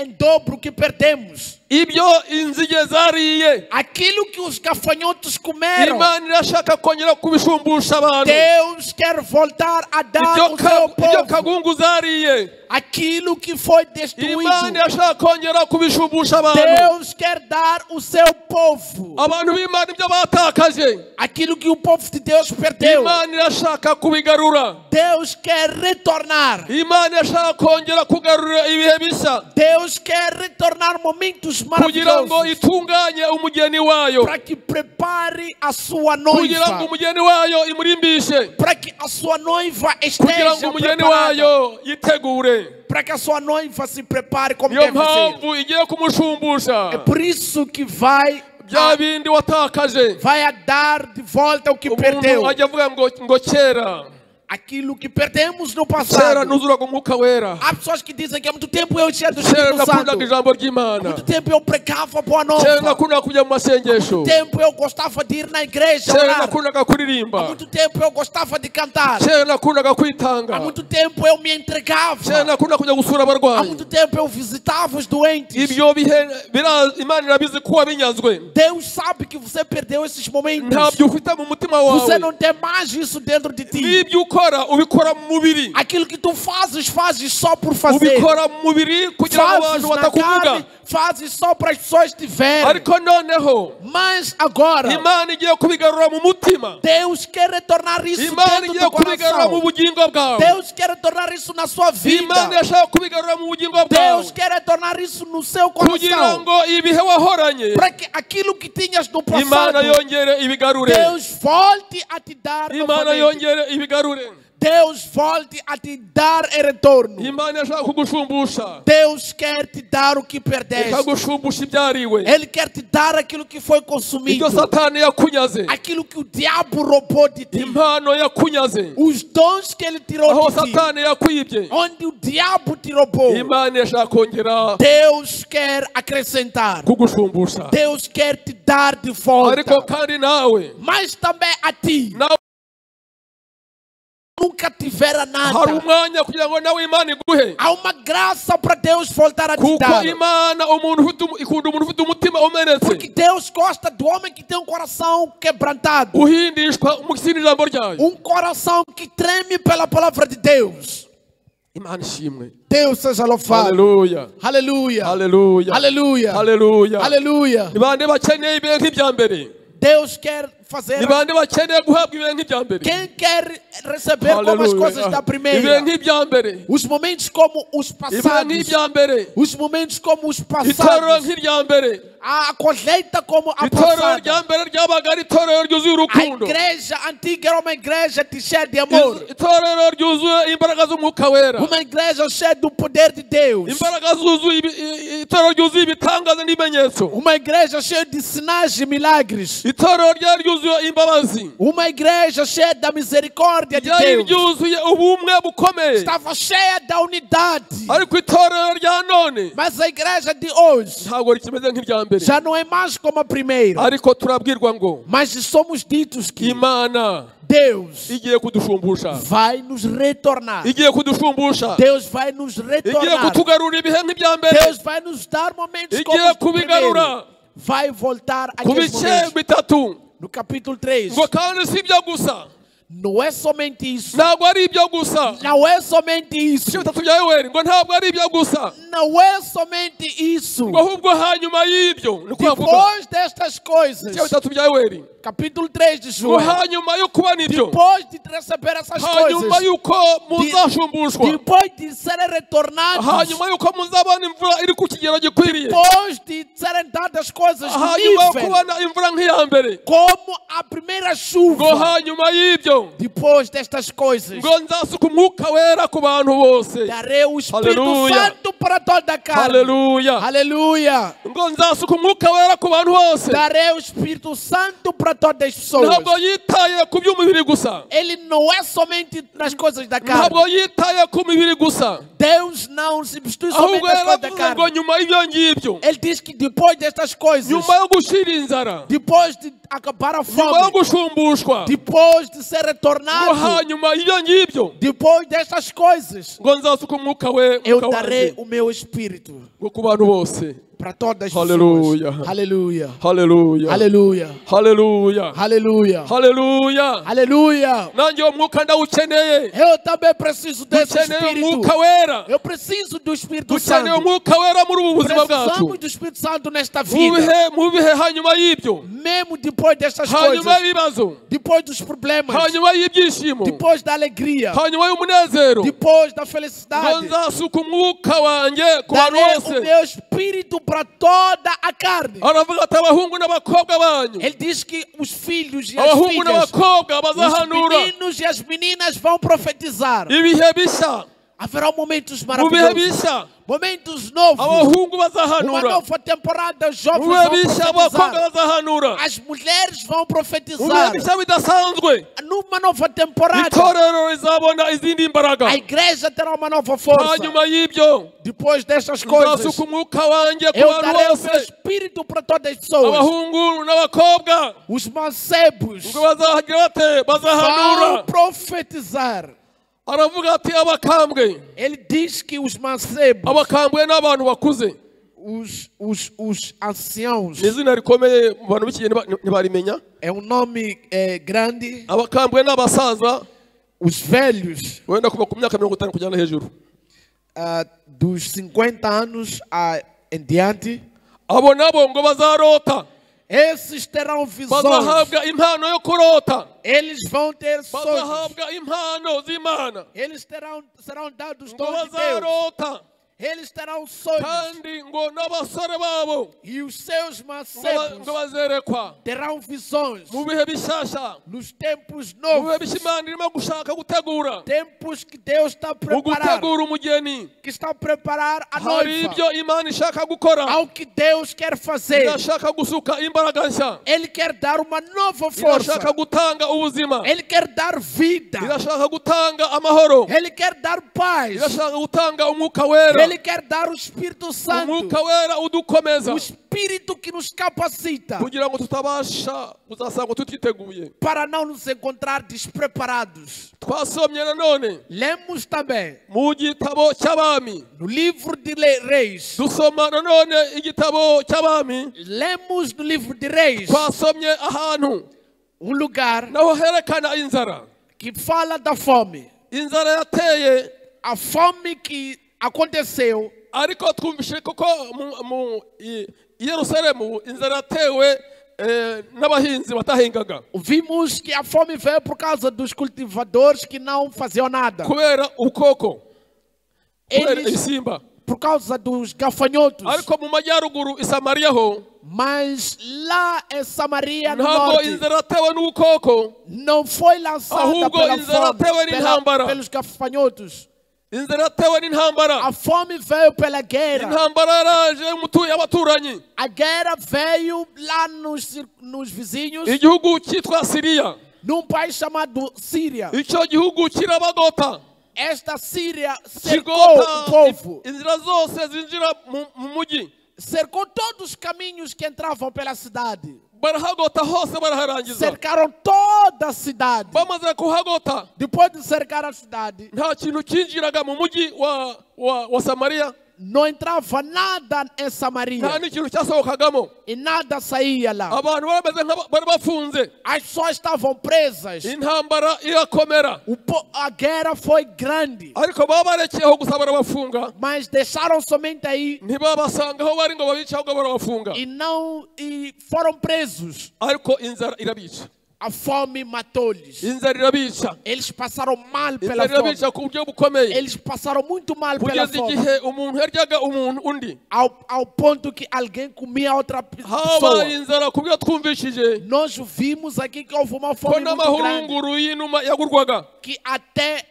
em dobro o que perdemos. ibyo inzige zariye Aquilo que os gafanhotos comeram, Imana irashaka kongera kubishumbusha abantu Deus quer voltar a dar ao seu ibyo povo. kagungu zariye Aquilo que foi destruído, Imana irashaka kongera kubishumbusha abantu Deus quer dar ao seu povo. abantu b'Imana ibyo batakaje Aquilo que o povo de Deus perdeu, Imana irashaka kubigarura Deus quer retornar. Imana irashaka kongera kugarura ibihe bishya Deus quer retornar momentos kugira ngo maravilhosos itunganye umugeni wayo para que prepare a sua kugira ngo noiva, umugeni wayo imurimbishe para que a sua noiva kugira ngo esteja umugeni preparada, wayo yitegure para que a sua noiva se prepare como niyo deve ser. mpamvu igiye kumushumbusha É por isso que vai bya bindi watakaje a dar de volta o que umuntu perdeu. ajya avuga ngo kera Aquilo que perdemos no kera passado. nuzuraga umwuka wera Há pessoas que dizem que há muito tempo eu enchia do kera Espírito Santo. nakundaga ijambo Há ry'Imana muito tempo eu pregava boa kera nova. nakundaga kujya mu masengesho Há muito tempo eu gostava de ir na igreja kera orar. nakundaga Há kuririmba muito tempo eu gostava de cantar. kera nakundaga kwitanga Há muito tempo eu me entregava. kera nakundaga kujya gusura Há abarwayi muito tempo eu visitava os doentes. ibyo bihe Imana irabizi ko wabinyazwe Deus sabe que você perdeu esses momentos. ntabyo ufite mu mutima Você wawe não tem mais isso dentro de ti. n'ibyo ukora ubikora mu mubiri Aquilo que tu fazes só por fazer. ubikora mu mubiri kugira ngo Fazes abantu na batakuvuga carne, fazes só para as pessoas te verem. ariko noneho Mas agora, Imana igiye kubigarura mu mutima Deus quer retornar isso Imana dentro igiye do kubigarura mu coração. bugingo bwawe Deus quer retornar isso na sua Imana vida. yashaka kubigarura mu bugingo bwawe Deus quer retornar isso no seu kugira coração. ngo ibihe wahoranye Para que aquilo que tinhas no Imana passado, yongere ibigarure Deus volte a te dar Imana novamente. yongere ibigarure Deus volte a te dar em retorno. Imana yashaka kugushumbusha Deus quer te dar o que perdeste. ikagushumbusha ibyariwe Ele quer te dar aquilo que foi consumido. ibyo Satani yakunyaze Aquilo que o diabo roubou de ti. impano yakunyaze Os dons que ele tirou aho de ti. Satani yakwibye Onde o diabo te roubou. Imana yashaka kongera Deus quer acrescentar. kugushumbusha Deus quer te dar de volta. ariko kandi nawe Mas também a ti. nawe Nunca tivera hari nada. umwanya kugira ngo nawe Imana iguhe Há uma graça para Deus voltar a te kuko dar. Imana ikunda umuntu ufite umutima umenetse Porque Deus gosta do homem que tem um coração quebrantado. uhindishwa umukisi n'ijambo ryayo Um coração que treme pela palavra de Deus. Imana ishimwe Deus seja louvado. haleluya Aleluia. haleluya Aleluia. haleluya Aleluia. ni bande bakeneye ibihe nk'ibya mbere Deus quer fazer. ni bande bakeneye guhabwa ibihe nk'ibya mbere Quem quer receber como as coisas da ibihe primeira. nk'ibya mbere Os momentos como os ibihe passados. nk'ibya mbere Os momentos como os itorero passados. nk'irya mbere A colheita como a itorero passada. rya mbere ryabaga ari itorero ryuzuye A urukundo igreja antiga era uma igreja cheia de amor. itorero ryuzuye imbaraga z'umwuka wera Uma igreja cheia do poder de Deus. imbaraga zuzuye itorero ryuzuye ibitangaza n'ibimenyetso Uma igreja cheia de sinais e milagres. itorero ryari ryuzuye imbabazi Uma igreja cheia da misericórdia de ryari Deus. ryuzuye ubumwe bukomeye Estava cheia da unidade. ariko itorero rya none Mas a igreja de hoje ntabwo rikimeze nk'irya mbere já não é mais como a primeira. ariko turabwirwa ngo Mas somos ditos que Imana Deus igiye kudushumbusha vai nos retornar. igiye kudushumbusha Deus vai nos igiye retornar. kutugarura ibihe nk'ibya mbere Deus vai nos dar momentos como igiye os do kubigarura primeiro. Vai voltar ku aqueles bice momentos. bitatu No capítulo 3. ngo kandi si ibyo gusa Não é somente isso. ntabwo ari ibyo gusa Não é somente isso. ibice bitatu bya Yoweri ngo ntabwo ari ibyo gusa Não é somente isso. ngo ahubwo hanyuma y'ibyo ni kuvuga Depois destas coisas. ibice bitatu bya Yoweri Capítulo 3 de ngo João. hanyuma yo kubona ibyo Depois de receber essas hanyuma coisas. y'uko muzashumbushwa Depois de serem retornados. hanyuma y'uko muzabona imvura iri ku kigero gikwiriye Depois de serem dadas coisas no hanyuma yo nível. kubona imvura nk'iya mbere Como a primeira ngo chuva. hanyuma y'ibyo Depois destas coisas. ngo nzasuka umwuka wera ku bantu bose Darei o Espírito Aleluia. Santo para toda a carne. haleluya Aleluia. ngo nzasuka umwuka wera ku bantu bose Darei o Espírito Santo para todas as pessoas. ntabwo yitaye ku by'umubiri gusa Ele não é somente nas coisas da ntabwo carne. yitaye ku mibiri gusa Deus não se substitui somente ahubwo nas coisas da yaravuze ngo carne. nyuma y'ibyo ngibyo Ele diz que depois destas coisas, nyuma yo gushira inzara depois de acabar a nyuma yo fome, gushumbushwa depois de ser ngo retornado, hanyuma y'ibyo ngibyo depois destas coisas, ngo nzasuka umwuka we eu umwuka darei wanjye. o meu espírito ngo ku bantu bose. para todas as Aleluia. pessoas. Aleluia. Haleluya. Aleluia. Haleluya. Aleluia. Haleluya. Aleluia. Nanjye uwo mwuka ndawukeneye. Eu também preciso desse Dukeneye Espírito. umwuka wera. Eu preciso do Espírito Dukeneye Santo. umwuka wera muri ubu buzima bwacu. Precisamos do Espírito Santo nesta vida. Mu bihe hanyuma y'ibyo. Mesmo depois destas Hanyuma coisas. y'ibibazo. Depois dos problemas. Hanyuma y'ibyishimo. Depois da alegria. Hanyuma y'umunezero. Depois da Ngo felicidade. nzasuka umwuka wanjye ku bantu Darei o bose. meu espírito para toda a carne. Aravuga ati abahungu n'abakobwa banyu. Ele diz que os filhos e as Abahungu filhas, n'abakobwa os bazahanura. meninos e as meninas vão profetizar. Ibihe bishya. Haverá momentos Mu bihe maravilhosos. bishya. Momentos novos. Abahungu Uma bazahanura. nova temporada, os jovens Mu vão bihe bishya abakobwa profetizar. bazahanura. As mulheres vão Mu bihe profetizar. bishya bidasanzwe. Numa nova temporada, Itorero rizabona izindi mbaraga. a igreja terá uma nova força. Hanyuma y'ibyo Depois destas coisas, nzasuka umwuka wanjye ku eu bantu darei o meu bose. espírito para todas as pessoas. Abahungu n'abakobwa Os mancebos ngo bazagira bate bazahanura. vão profetizar. Aravuga ati abakambwe. Ele diz que os mancebos, Abakambwe n'abantu bakuze. os anciãos, Ni izina rikomeye mu bantu b'iki gihe ntibarimenya. é um nome grande. Abakambwe n'abasaza Os velhos, wenda kuva ku myaka 50 kujyana hejuru. dos 50 anos em diante, Abo nabo ngo bazarota. esses terão visões. Bazahabwa impano yo kurota. Eles vão ter sonhos. Bazahabwa impano z'Imana. Eles serão dados Ngo dons de Deus. bazarota. Eles terão sonhos. Kandi ngo n'abasore babo E os seus ngo mancebos bazerekwa. terão visões. Mu bihe bishasha. Nos tempos Mu bihe novos. bishya Imana irimo gushaka gutegura. Tempos que Deus está a Mu preparar. gutegura umugeni. Que está a preparar a Hari noiva. ibyo Imana ishaka gukora. Ao que Deus quer fazer. Irashaka gusuka imbaraga nshya. Ele quer dar uma nova força. Irashaka gutanga ubuzima. Ele quer dar vida. Irashaka gutanga amahoro. Ele quer dar paz. Irashaka gutanga umwuka wera. Ele quer dar o Espírito Santo. Umwuka wera udukomeza. O Espírito que nos capacita. Kugira ngo tutabasha uzasanga tutiteguye. Para não nos encontrar despreparados. Twasomye nanone Lemos também mu gitabo cy'abami. no livro de Reis. Dusoma nanone igitabo cy'abami. Lemos no livro de Reis Twasomye ahantu lugar naho herekana inzara. que fala da fome. Inzara yateye A fome que aconteceu, ariko twumvishe koko mu Yerusalemu inzara yatewe n'abahinzi batahingaga. vimos que a fome veio por causa dos cultivadores que não faziam nada. Kubera ukoko. Kubera Eles, ibisimba. por causa dos gafanhotos. Ariko mu majyaruguru i Samariya ho Mas lá em Samaria no ntabwo norte inzara yatewe n'ubukoko. não foi lançada Ahubwo pela inzara fome, yatewe n'intambara. pelos gafanhotos. Inzara yatewe n'intambara. A fome veio pela guerra. Intambara yaraje y'abaturanyi. A guerra veio lá nos vizinhos, Igihugu cyitwa Siriya. num país chamado Síria. Icyo gihugu kirabagota. Esta Síria cercou o povo, Inzira zose zinjira mu mujyi. cercou todos os caminhos que entravam pela cidade. Barahagota hose baraharangiza. Cercaram toda a cidade. Bamaze kuhagota Depois de cercar a cidade, nta kintu kinjiraga mu mujyi wa Samariya. não entrava nada em Nta Samaria n'ikintu cyasohokagamo. e nada saía lá. Abantu bameze bari bafunze. As pessoas estavam presas. Intambara irakomera. A guerra foi grande, Ariko baba barekeyeho gusa barabafunga. mas deixaram somente aí Ntibabasanga aho bari ngo babice ahubwo barabafunga. e foram presos. Ariko inzara irabica. A fome matou-lhes. Inzara irabica. Eles passaram mal pela Inzara fome. irabica ku buryo bukomeye. Eles passaram muito mal pela Kugeza fome. igihe umuntu yaryaga undi. Ao ponto que alguém comia outra pessoa. Habaye inzara ku buryo twumvishije Nós vimos aqui que houve uma ko fome muito grande. n'amahurunguru y'inuma yagurwaga. Que até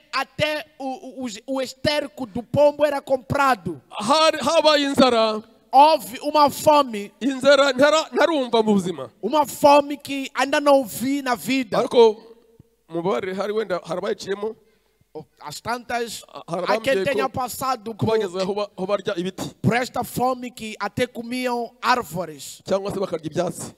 o esterco do pombo era comprado. Habaye inzara. Houve uma fome. Inzara ntarumva mu buzima. Uma fome que ainda não vi na vida. Ariko mubare hari wenda harabayiciyemo. As tantas, há quem tenha passado kubageza aho barya ibiti por esta fome que até comiam árvores. cyangwa se bakarya ibyatsi.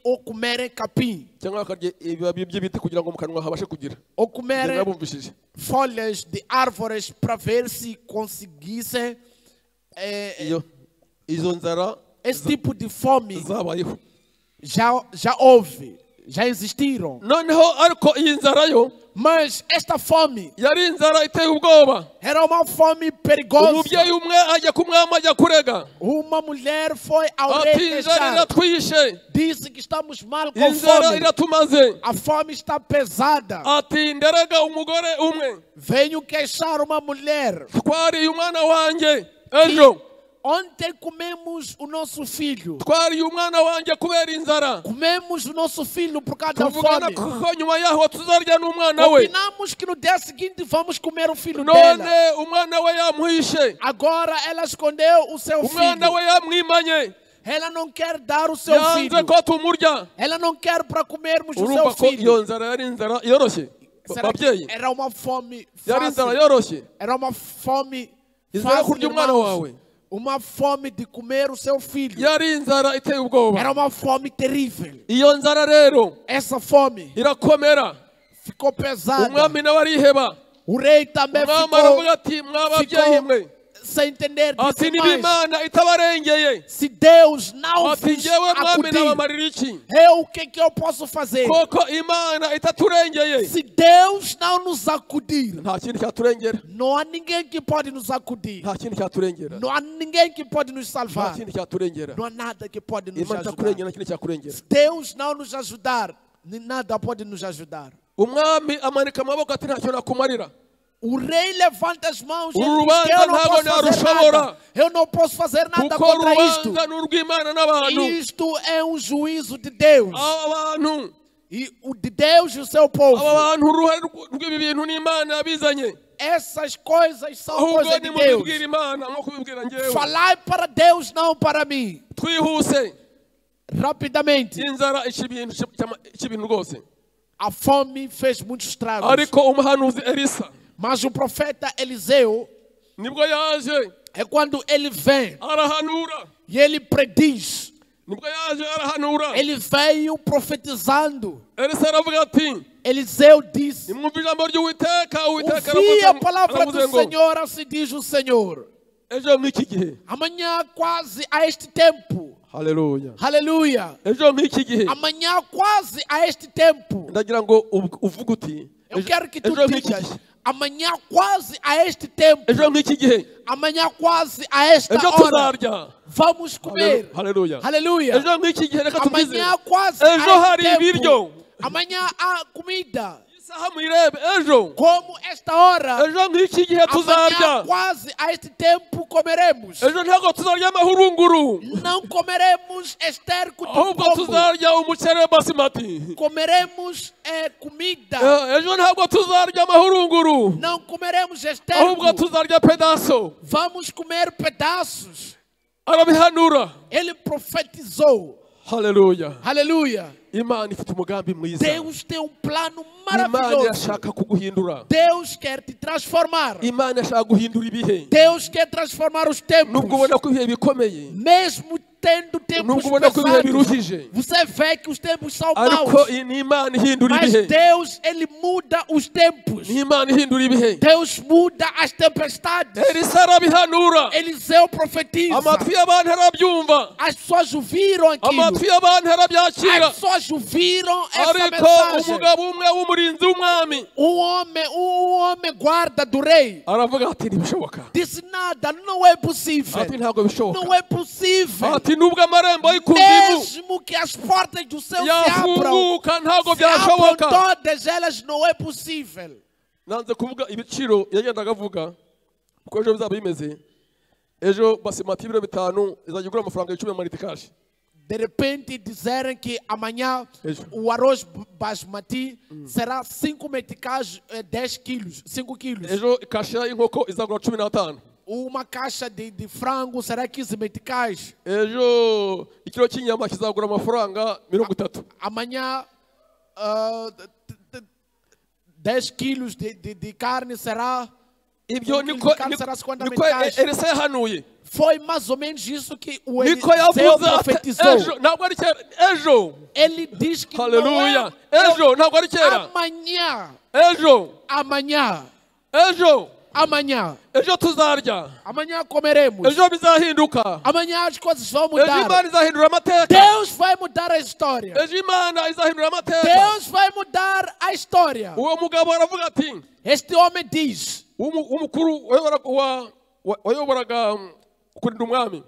ou comerem capim, cyangwa bakarya ibibabi by'ibiti kugira ngo mu kanwa habashe kugira. ou comerem Nabumvishije. folhas de árvores para ver se conseguissem Izo nzara esse tipo de fome. zabayeho. Já houve, já existiram. Noneho ariko iyi nzara yo Mas esta fome yari inzara iteye ubwoba. era uma fome perigosa. Umubyeyi umwe ajya ku mwami ajya kurega. Uma mulher foi ao Ati rei inzara queixar. iratwishe. Disse que estamos mal com Inzara fome. iratumaze. A fome está pesada. Ati nderega umugore umwe. Venho queixar uma mulher. Twariye umwana wanjye ejo. Ontem comemos o nosso filho. Twariye umwana wanjye kubera inzara. Comemos o nosso filho por causa da Tuvugana fome. ko nyuma yaho tuzarya n'umwana we. Combinamos que no dia seguinte vamos comer o filho None dela. umwana we yamuhishe. Agora ela escondeu o seu Umwana filho. we yamwimanye. Ela não quer dar o seu Yanze filho. ko tumurya. Ela não quer para comermos o seu Urumva ko iyo filho. nzara yari inzara yoroshye. Será que Babyeyi. era uma fome Yari inzara fácil? yoroshye. Era uma fome Inzara fácil, kurya umwana irmãos. wawe. Uma fome de comer o seu filho. Yari inzara iteye ubwoba. Era uma fome terrível. Iyo nzara rero Essa fome irakomera. ficou pesada. Umwami nawe ariheba. O rei também Umwami aravuga ficou ati mwababyeyi mwe. sem entender. Ati Disse niba mais, Imana itabarengeye. se Deus não Ati vos njyewe mwami acudir, nabamarira iki? o que eu posso fazer? Koko Imana itaturengeye. Se Deus não nos acudir, Nta kindi cyaturengera. não há ninguém que pode nos acudir. Nta kindi cyaturengera. Não há ninguém que pode nos Nta salvar. kindi cyaturengera. Não há nada que pode nos Imana ajudar. itakurengera nta kindi cyakurengera. Se Deus não nos ajudar, nem nada pode nos ajudar. Umwami amanika amaboko ati ntacyo nakumarira. O rei levanta as mãos e O ele diz que eu não rubanza posso ntabwo fazer narushobora. nada. Eu não posso fazer nada Kuko contra isto. urubanza ni urw'Imana n'abantu. Isto é um juízo de Deus. Aba bantu, E o de Deus e o seu povo. aba bantu uruhare rw'ibi bintu ni Imana yabizanye. Essas coisas são Ahubwo coisas de nimubibwira Deus. Imana nko kubibwira njyewe. Falai para Deus, não para mim. Twihuse. Rapidamente. Inzara ica ibintu rwose. A fome fez muitos estragos. Ariko umuhanuzi Elisa Mas o profeta Eliseu, nibwo yaje é quando ele vem arahanura. e ele prediz. Nibwo yaje arahanura. Ele veio profetizando. Elisa aravuga ati Eliseu disse: nimwumve ijambo ry'Uwiteka. Uwiteka ouvi a palavra aravuze do ngo Senhor, assim diz o Senhor. ejo nk'iki gihe. Amanhã, quase a este tempo. Haleluya. Aleluia. Ejo nk'iki gihe. Amanhã, quase a este tempo. Ndagira ngo uvuge uti Eu quero que tu ejo nk'iki digas: gihe. amanhã, quase a este tempo. Ejo nk'iki gihe. Amanhã, quase a esta Ejo hora. tuzarya. Vamos comer. Haleluya. Aleluia. Ejo nk'iki gihe reka tubize. Amanhã, quase Ejo a hari este ibiryo. tempo. Amanhã há comida. Isaha muyirebe ejo. Como esta hora. Ejo nk'iki gihe Amanhã, tuzarya. quase a este tempo, comeremos. Ejo ntabwo tuzarya amahurunguru. Não comeremos esterco de Ahubwo pombo. tuzarya umuceri basimati. Comeremos comida. Ejo ntabwo tuzarya amahurunguru. Não comeremos Ahubwo esterco. tuzarya pedaso. Vamos comer pedaços. Arabihanura. Ele profetizou. Haleluya. Aleluia. Imana ifite umugambi mwiza. Deus tem um plano Imana maravilhoso. irashaka kuguhindura. Deus quer te transformar. Imana irashaka guhindura ibihe. Deus quer transformar os tempos. Nubwo ubona ko ibihe bikomeye. Mesmo tendo tempos Nubwo ubona ko ibihe pesados, biruhije. você vê que os tempos são Ariko maus. ni Imana ihindura Mas ibihe. Deus, Ele muda os tempos. Ni Imana ihindura ibihe. Deus muda as tempestades. Elisa arabihanura. Eliseu profetiza. Amatwi y'abantu arabyumva. As pessoas ouviram aquilo. Amatwi y'abantu arabyakira. As pessoas ouviram essa Ariko mensagem. umugabo umwe w'umurinzi w'umwami Um homem guarda do rei aravuga ati ntibishoboka. disse: nada, não é possível. Ati ntabwo bishoboka. Não é possível. Ati nubwo amarembo y'ikuzimu Mesmo que as portas do céu se abram, yafunguka ntabwo se abram byashoboka. todas elas, não é possível. Nanze kuvuga ibiciro yagendaga avuga uko ejo bizaba bimeze. Ejo basimati y'ibiro 5 izajya igura amafaranga 10 ya maritikashi. De repente dizerem que amanhã Isso. o arroz basmati será 5 meticais, 10 quilos, 5 quilos. Ejo kasha y'inkoko izagura 15. Uma caixa de frango será 15 meticais. Ejo ikiro cy'inyama kizagura amafaranga 30. Amanhã 10 quilos de carne será Ibyo um quilo niko de carne será 50 niko meticais. Elisa yahanuye. Foi mais ou menos isso que o niko Eliseu yavuze profetizou. ejo ntabwo ari kera ejo Ele diz que haleluya não é ejo ntabwo ari kera amanhã, ejo amanhã, ejo amanhã, ejo tuzarya amanhã comeremos, ejo bizahinduka amanhã as coisas vão ejo mudar. imana izahindura amateka Deus vai mudar a história. ejo imana izahindura amateka Deus vai mudar a história. uwo mugabo aravuga ati Este homem diz, umukuru wayoboraga kurinda umwami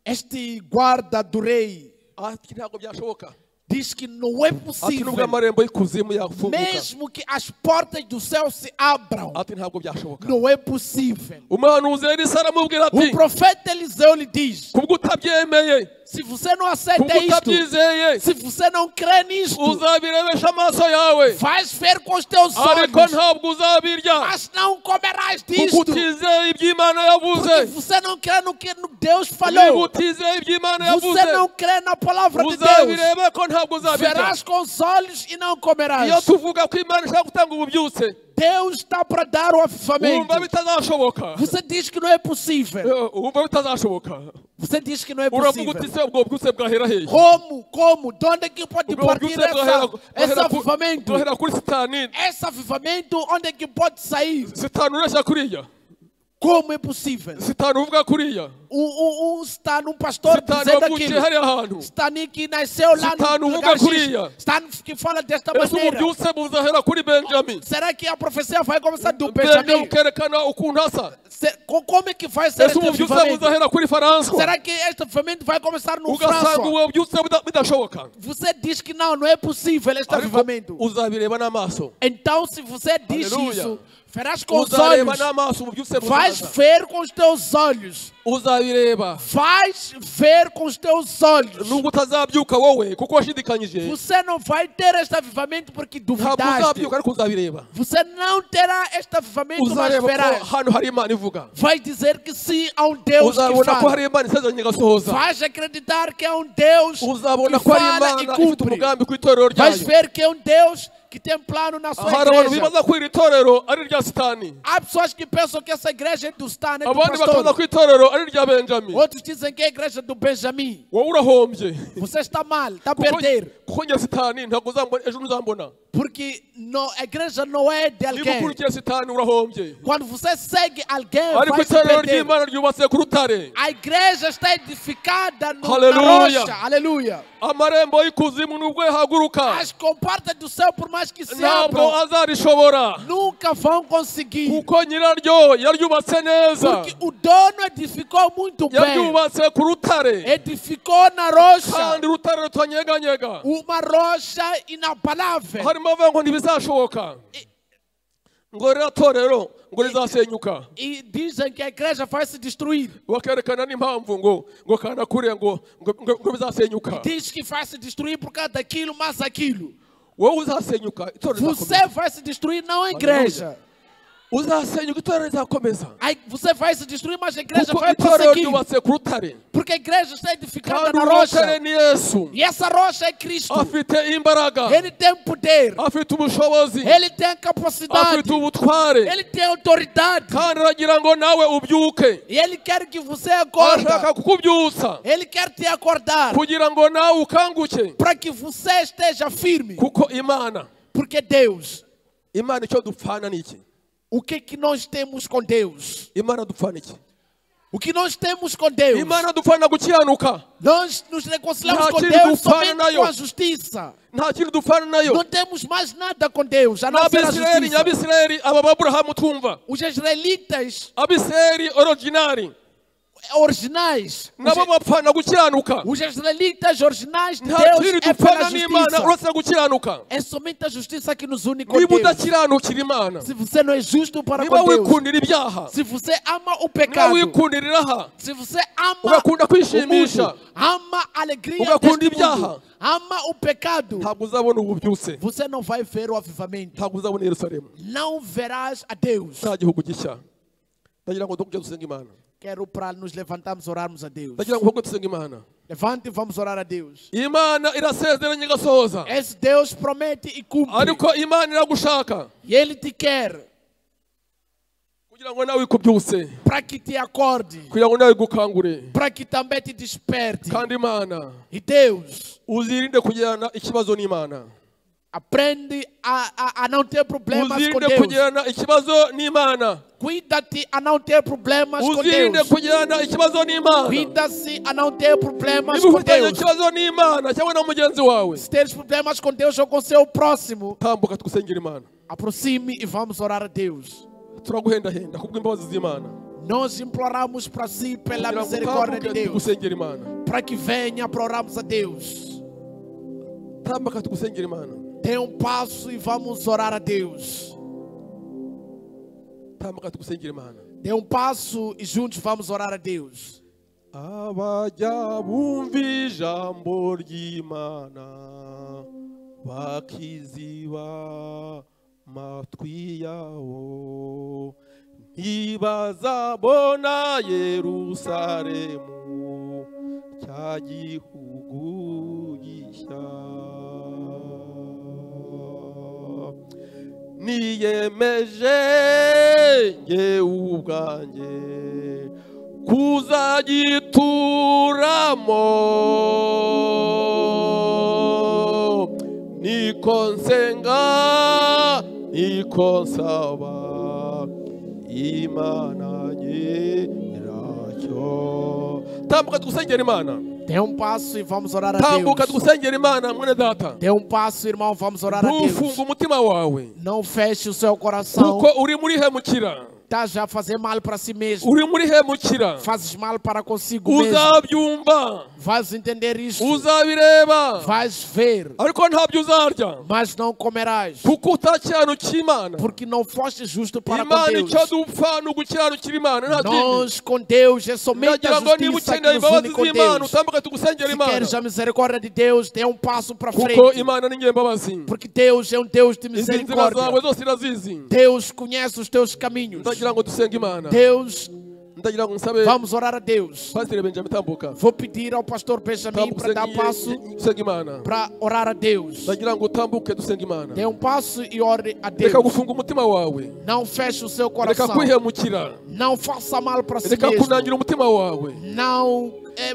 este guarda do rei, ati ntabwo byashoboka diz que não é ati nubwo possível, amarembo y'ikuzimu yafunguka mesmo que as portas do céu se abram, ati ntabwo byashoboka não é possível. umuhanuzi Elisa aramubwira ati O profeta Eliseu lhe diz, kubwo utabyemeye se você não aceita kubwo isto, utabyizeye se você não crê nisto, uzabirebesha amaso yawe vais ver com os teus ariko olhos, ntabwo uzabirya mas não comerás kuko disto, utizeye iby'imana yavuze porque você não crê no que Deus niba falou, utizeye iby'imana yavuze você não crê na palavra de Deus, uzabirebe ko ntabwo uzabirya verás com os olhos e não comerás. iyo tuvuga ko imana ishaka gutanga ububyutse Deus está para dar o avivamento. wumva bitazashoboka Você diz que não é possível. wumva bitazashoboka Você diz que não é uravuga uti possível. se ubwo bwutse bwahera hehe Como? De onde é que pode ubwo partir bwutse esse avivamento? bwahera kuri sitani Esse avivamento, onde é que pode sair? sitani ureshya kuriya Como é possível? sitani uvuga kuriya Está num pastor sitani dizendo wavukiye aquilo. hariya hantu Está que nasceu lá Sitani no uvuga lugar X. kuriya. Está que fala desta ese maneira. ububyutse buzahera kuri benjami Será que a profecia vai começar do benjami Benjamim? ukerekana ukuntu asa Como é que vai ser ese este ububyutse avivamento? buzahera kuri faranswa Será que este avivamento vai começar no ugasanga François? ubwo bubyutse bidashoboka Você diz que não é possível este ariko avivamento. uzabireba n'amaso Então, se você diz Aleluia. isso, verás com os uzareba olhos, n'amaso ububyutse vais buzaza ver com os teus olhos, uzabireba vais ver com os teus olhos. nubwo utazabyuka wowe kuko washidikanyije Você não vai ter este avivamento porque ntabwo duvidaste. uzabyuka ariko uzabireba Você não terá este avivamento, mas uzareba ko verás. hano hari imana ivuga Vai dizer que sim, há um Deus que uzabona ko fala. hari imana isezeranye igasohoza Vais acreditar que é um Deus uzabona que ko hari fala e imana ifite cumpre. umugambi ku itorero Vais ryayo ver que é um Deus que tem plano na sua hari abantu igreja. bibaza ko iri torero ari irya sitani Há pessoas que pensam que essa igreja é do Stan, é do abandi bakabaza pastor. ko itorero ari irya benjami Outros dizem que é a igreja do Benjamim. wowe urahombye Você está mal, está a kuko perder. njye sitani ntabwo uzambona ejo ntuzambona Porque a igreja não é de niba alguém. ukurikiye sitani urahombye Quando você segue alguém, ariko vai se itorero perder. ry'imana ryubatse ku rutare A igreja está edificada na Aleluia. rocha. Aleluia. amarembo y'ikuzimu nubwo yahaguruka As comportas do céu, por mais que se ntabwo abram, azarishobora nunca vão conseguir. kuko nyiraryo yaryubatse neza Porque o dono edificou muito bem. yaryubatse ku rutare Edificou na rocha. kandi urutare rutanyeganyega Uma rocha inabalável. harimo avuga ngo ntibizashoboka ngo rero torero ngo rizasenyuka E dizem que a igreja vai se destruir. bakerekana n'impamvu ngo kana kuriya ngo bizasenyuka Diz que vai se destruir por causa daquilo, mais aquilo. wowe uzasenyuka itorero Você rizakomeza vai se destruir, não a igreja. uzasenyuka itorero rizakomeza Aí você vai se destruir, mas a igreja kuko vai itorero prosseguir. ryubatse ku rutare Porque a igreja está edificada kandi na urutare rocha. ni yesu E essa rocha é Cristo. afite imbaraga Ele tem poder. afite ubushobozi Ele tem capacidade. afite ubutware Ele tem autoridade. kandi aragira ngo nawe ubyuke E Ele quer que você acorde. arashaka kukubyutsa Ele quer te acordar. kugira ngo nawe ukanguke Para que você esteja firme. kuko imana Porque Deus, imana icyo dupfana ni iki o que nós temos com Deus? imana dupfana iki O que nós temos com Deus? imana dupfana gukiranuka Nós nos reconciliamos Nta com kintu Deus dupfana somente nayo. com a justiça. nta kintu dupfana nayo Não temos mais nada com Deus, a não ser a n'abisirayeli justiça. nyabisirayeli aba baburahamu twumva Os israelitas abisirayeli originari originais, nabo bapfana gukiranuka os israelitas originais de nta Deus kintu é pela dupfana n'imana justiça. uretse gukiranuka É somente a justiça que nos une com niba Deus. udakiranukira imana Se você não é justo para niba com Deus, wikundira ibyaha se você ama o niba pecado, wikundira iraha se você ama ugakunda o kwishimisha mundo, ama a alegria ugakunda deste ibyaha, mundo, ama o pecado, ntabwo uzabona ububyutse você não vai ver o avivamento. ntabwo uzabona yerusalemu Não verás a Deus. nta gihugu gishya ndagira ngo dukujya dusenga imana Quero para nos levantarmos e orarmos a Deus. ndagira ngo ahubwo dusenga imana Levante e vamos orar a Deus. imana irasezeranye igasohoza Esse Deus promete e cumpre. ariko imana iragushaka E Ele te quer. kugira ngo nawe ikubyutse, para que te acorde, kugira ngo nawe gukangure. para que também te desperte. Kandi Imana E Deus uzirinde kugirana ikibazo n'Imana. aprende a não ter problemas com Uzirinde Deus. kugirana ikibazo n'Imana. Cuida-te a não ter problemas com Uzirinde Deus. kugirana ikibazo n'Imana. Cuida-se a não ter problemas Niba com ufitanye Deus. ikibazo n'Imana cyangwa na mugenzi wawe, Se teres problemas com Deus ou com seu próximo, tambuka tugusengera Imana. aproxime e vamos orar a Deus. Turaguhendahenda kubw'imbabazi z'Imana. Nós imploramos para si pela Kugira ngo misericórdia de utambuke Deus, tugusengera Imana. para que venha para orarmos a Deus. Tambuka tugusengera Imana. Dê um passo e vamos orar a Deus. Tambuka tugusengera Imana. Dê um passo e juntos vamos orar a Deus. Abajya bumva ijambo ry'Imana bakiziba matwi yawo, ntibazabona Yerusalemu cya gihugu gishya. Niyemeje nge ubwanjye kuzagituramo, niko nsenga niko nsaba Imana nyiracyo. Tambuka tugusengera Imana. Dê um passo e vamos orar a Tambuka Deus. tugusengera Imana mwene data. Dê um passo, irmão, vamos orar a Deus. Ntufunge umutima wawe, Não feche o seu coração. kuko uri muri hemukira. Estás já a fazer mal para si mesmo. Uri muri hemukira. Fazes mal para consigo mesmo. Uzabyumva, Vais entender isto. uzabireba, Vais ver, ariko ntabyo uzarya, mas não comerás. kuko utakiranukiye Imana. Porque não foste justo para com Imana Deus. icyo dupfa ni ugukiranukira Imana, nta kindi. Nós com Deus é somente a Ndagira ngo niba justiça que ukeneye nos imbabazi une com z'Imana, Deus. utambuka tugusengera Se Imana, queres a misericórdia de Deus, dê um passo para kuko frente. Imana ni nyembabazi. Porque Deus é um Deus de Izi nzira misericórdia. zawe zose irazizi. Deus conhece os teus caminhos. Ndagira ngo dusenge Imana. Deus, Ndagira ngo nsabe vamos orar a Deus. Pastor Benjamin, tambuka. Vou pedir ao pastor Benjamin para dar passo dusenge Imana. para orar a Deus. Ndagira ngo utambuke dusenge Imana. Dê um passo e ore a Deus. Reka gufunga umutima wawe. Não feche o seu Reka coração. kwihemukira. Não faça mal para si Reka mesmo. kunangira umutima wawe.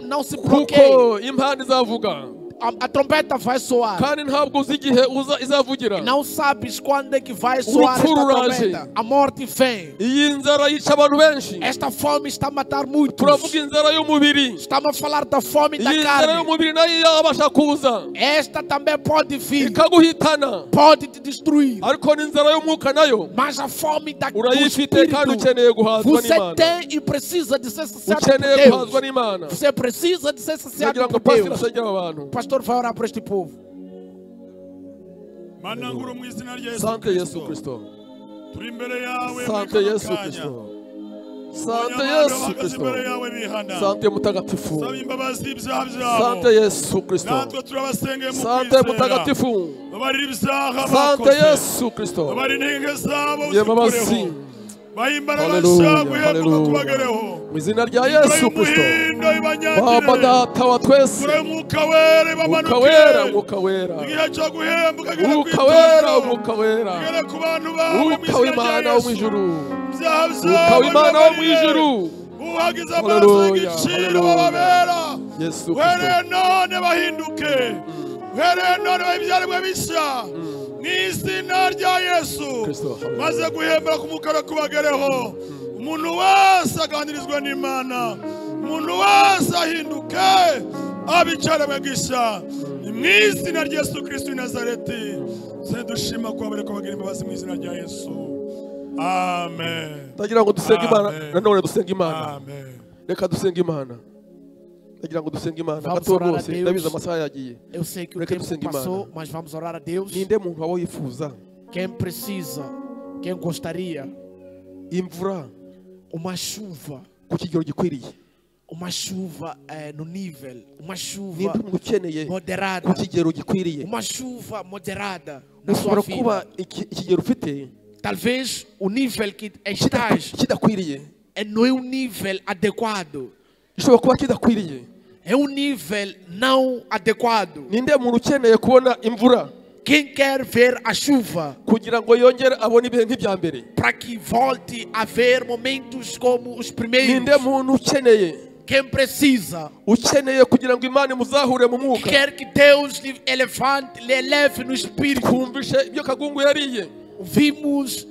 Não se bloqueie. Kuko impanda izavuga. A trombeta vai soar. Kandi ntabwo uzi igihe izavugira. Não sabes quando é que vai soar esta trombeta. A morte vem. Iyi nzara yica abantu benshi. Esta fome está a matar muitos. Turavuga inzara y'umubiri. Estamos a falar da fome da Iyi nzara carne. y'umubiri nayo yabasha kuza Esta também pode vir. ikaguhitana, Pode te destruir. ariko n'inzara y'umwuka nayo Mas a fome do urayifite kandi espírito, ukeneye guhazwa você n'Imana. tem e precisa de ser saciado por Ukeneye guhazwa Deus. n'Imana. Você precisa de ser saciado Ndagira ngo por pastor Deus. asengere abantu. O pastor vai orar para este povo. Mananguru mu izina rya Yesu Sante Yesu Kristo. Kristo. Turi imbere yawe Sante muri kano Yesu kanya. Kristo. Sante Abanyamahanga Yesu bahagaze Kristo. imbere yawe bihana. Sante mutagatifu. Saba imbabazi ibyaha byabo. Sante Yesu Kristo. Natwe turabasengeye mu Sante kwizera. mutagatifu. Babarira ibyaha Sante bakoze. Yesu Kristo. Babarira intege zabo Yembabazi. uzikureho. Bahimbara Haleluya, bashaka guhembuka haleluya. kubagereho. Mu izina rya Yesu Kristo. Baba Baba data wa twese. Mwuka wera Mwuka wera, bamanukire. mwuka wera. Igihe cyo guhembuka gere Mwuka wera, kwitonda. mwuka wera. Gere ku bantu bawe mu Mwuka izina w'Imana rya wo mu Yesu. ijuru. Ibyaha Mwuka byabo w'Imana wo mu bibabarire. ijuru. Uhagize amaso Haleluya, y'igiciro haleluya. bababera. Yesu Uhereye Kristo. none bahinduke. Uhereye none babyarwe bishya. Mu izina rya Yesu. Kristo, haleluya. Maze guhembera ku mukara kubagereho. Umuntu wese aganirizwa n'Imana. Umuntu wese ahinduke. Abicarwe gishya. Mu izina rya Yesu Kristo w'i Nazareti. Dushima kubabere ko bagira imbabazi mu izina rya Yesu. Amen. Ndagira ngo dusenge Imana, Amen. nanone dusenge Imana. Amen. Reka dusenge Imana. Ndagira ngo dusenge Imana. Vamos Gato orar a rwose, Deus. ndabizi amasaha yagiye. Eu sei que o Reka tempo dusenge passou, Imana. mas vamos orar a Deus. Ninde muntu waba wifuza Quem precisa, quem gostaria, imvura uma chuva, ku kigero gikwiriye? uma chuva no nível, uma chuva Ninde umuntu ukeneye moderada, ku kigero gikwiriye? uma chuva moderada na sua Ushobora kuba vida. ikigero ufite Talvez o nível que estás kidakwiriye. não é um nível adequado, Gishobora kuba kidakwiriye. é um nível não adequado. Ninde muntu ukeneye kubona imvura? Quem quer ver a chuva kugira ngo yongere abone ibihe nk'ibya mbere? para que volte a ver momentos como os primeiros? Ninde muntu ukeneye? Quem precisa? Ukeneye kugira ngo Imana imuzahure mu mwuka? Quer que Deus lhe eleve no espírito? Twumvishe ibyo Kagungu yariye, Vimos,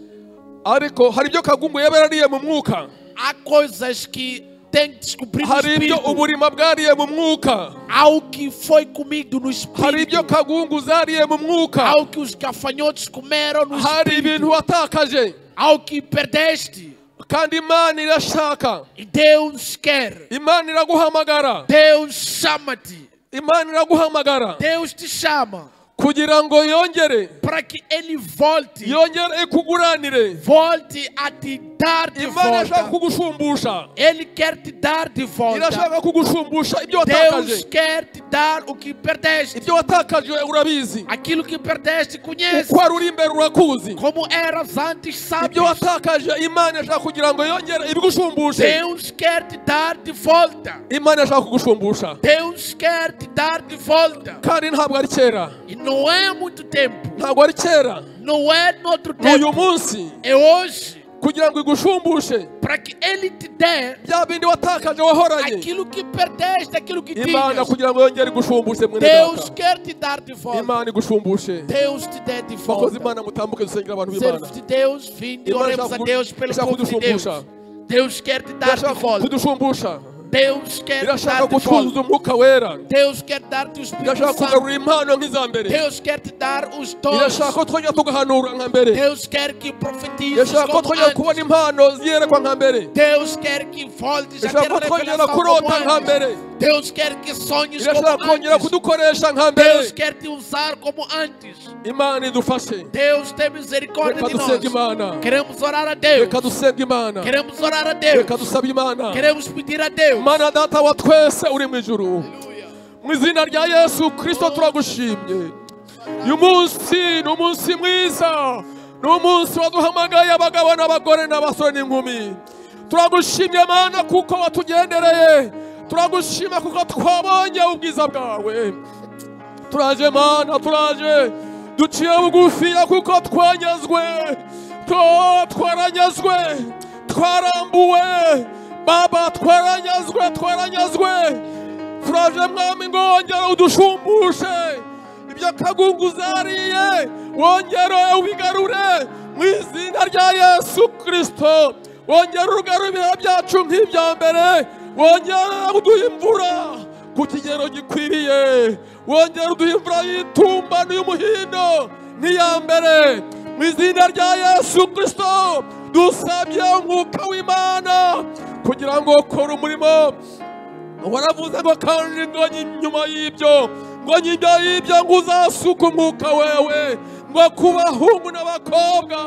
ariko hari ibyo Kagungu yaba yarariye mu mwuka, há coisas que tem que descobrir no hari ibyo espírito. uburima bwariye mu mwuka, Há o que foi comido no hari ibyo espírito. Kagungu zariye mu mwuka, Há o que os gafanhotos comeram no hari ibintu espírito. watakaje, Há o que perdeste. kandi Imana irashaka, E Deus quer. Imana iraguhamagara, Deus chama-te. Imana iraguhamagara Deus te chama kugira ngo yongere para que Ele volte. yongere ikuguranire. Volte a te dar de Imana irashaka volta. kugushumbusha, Ele quer te dar de volta. irashaka kugushumbusha ibyo Deus watakaje. quer te dar o que perdeste. Ibyo watakaje urabizi, Aquilo que perdeste, conhece. uko wari uri imbere urakuzi. Como eras antes, sabes. Ibyo watakaje Imana irashaka kugira ngo yongere ibigushumbushe. Deus quer te dar de volta. Imana irashaka kugushumbusha, Deus quer te dar de volta. kandi ntabwo ari kera, E não é há muito tempo. ntabwo ari kera, Não é no outro n'uyu tempo. munsi, É hoje. kugira ngo igushumbushe Para que Ele te dê bya bindi watakaje wahoranye. aquilo que perdeste, aquilo que Imana tinhas. kugira ngo yongere igushumbushe mwene Deus data. quer te dar de volta. Imana igushumbushe. Deus te dê de Bakozi volta. Imana mutambuke dusengera abantu b'Imana. Servos de Deus, vinde, Imana oremos a Deus pelo irashaka povo de Deus. kudushumbusha, Deus quer te dar de irashaka volta. kudushumbusha, Deus quer te irashaka dar de kutwuzuza volta. umwuka wera, Deus quer dar-te o Espírito irashaka Santo. kugarura impano nk'iza mbere, Deus quer te dar os dons. irashaka ko twongera tugahanura nka mbere, Deus quer que profetizes irashaka ko como twongera kubona antes. impano ziyerekwa nka mbere, Deus quer que voltes a ter irashaka ko twongera revelação kurota como nka antes. mbere, Deus quer que sonhes irashaka como kongera antes. kudukoresha nka Deus mbere. quer te usar como antes. Imana idufashe, Deus tem misericórdia reka de nós. dusenge Imana, Queremos orar a Deus. reka dusenge Imana, Queremos orar a Deus. reka dusabe Imana. Queremos pedir a Deus. Mana data wa twese uri mu ijuru, mu izina rya Yesu Kristo turagushimye. Uyu munsi ni umunsi mwiza, ni umunsi waduhamagaye abagabo n'abagore n'abasore n'inkumi. Turagushimye Mana kuko watugendereye, turagushima kuko twabonye ubwiza bwawe. Turaje Mana, turaje duciye bugufiya kuko twanyazwe, twaranyazwe, twarambuwe Baba, twaranyazwe. Turaje Mwami ngo wongere udushumbushe ibyo Kagungu zariye, wongere ubigarure mu izina rya Yesu Kristo. Wongere urugarure ibihe byacu nk'ibya mbere, wongere uduhe imvura ku kigero gikwiriye, wongere uduhe imvura y'itumba n'iy'umuhindo nk'iya mbere, mu izina rya Yesu Kristo. Dusabye umwuka w'Imana kugira ngo ukore umurimo waravuze ngo kandi ngo nyuma y'ibyo ngo uzasuka umwuka wewe ngo ku bahungu n'abakobwa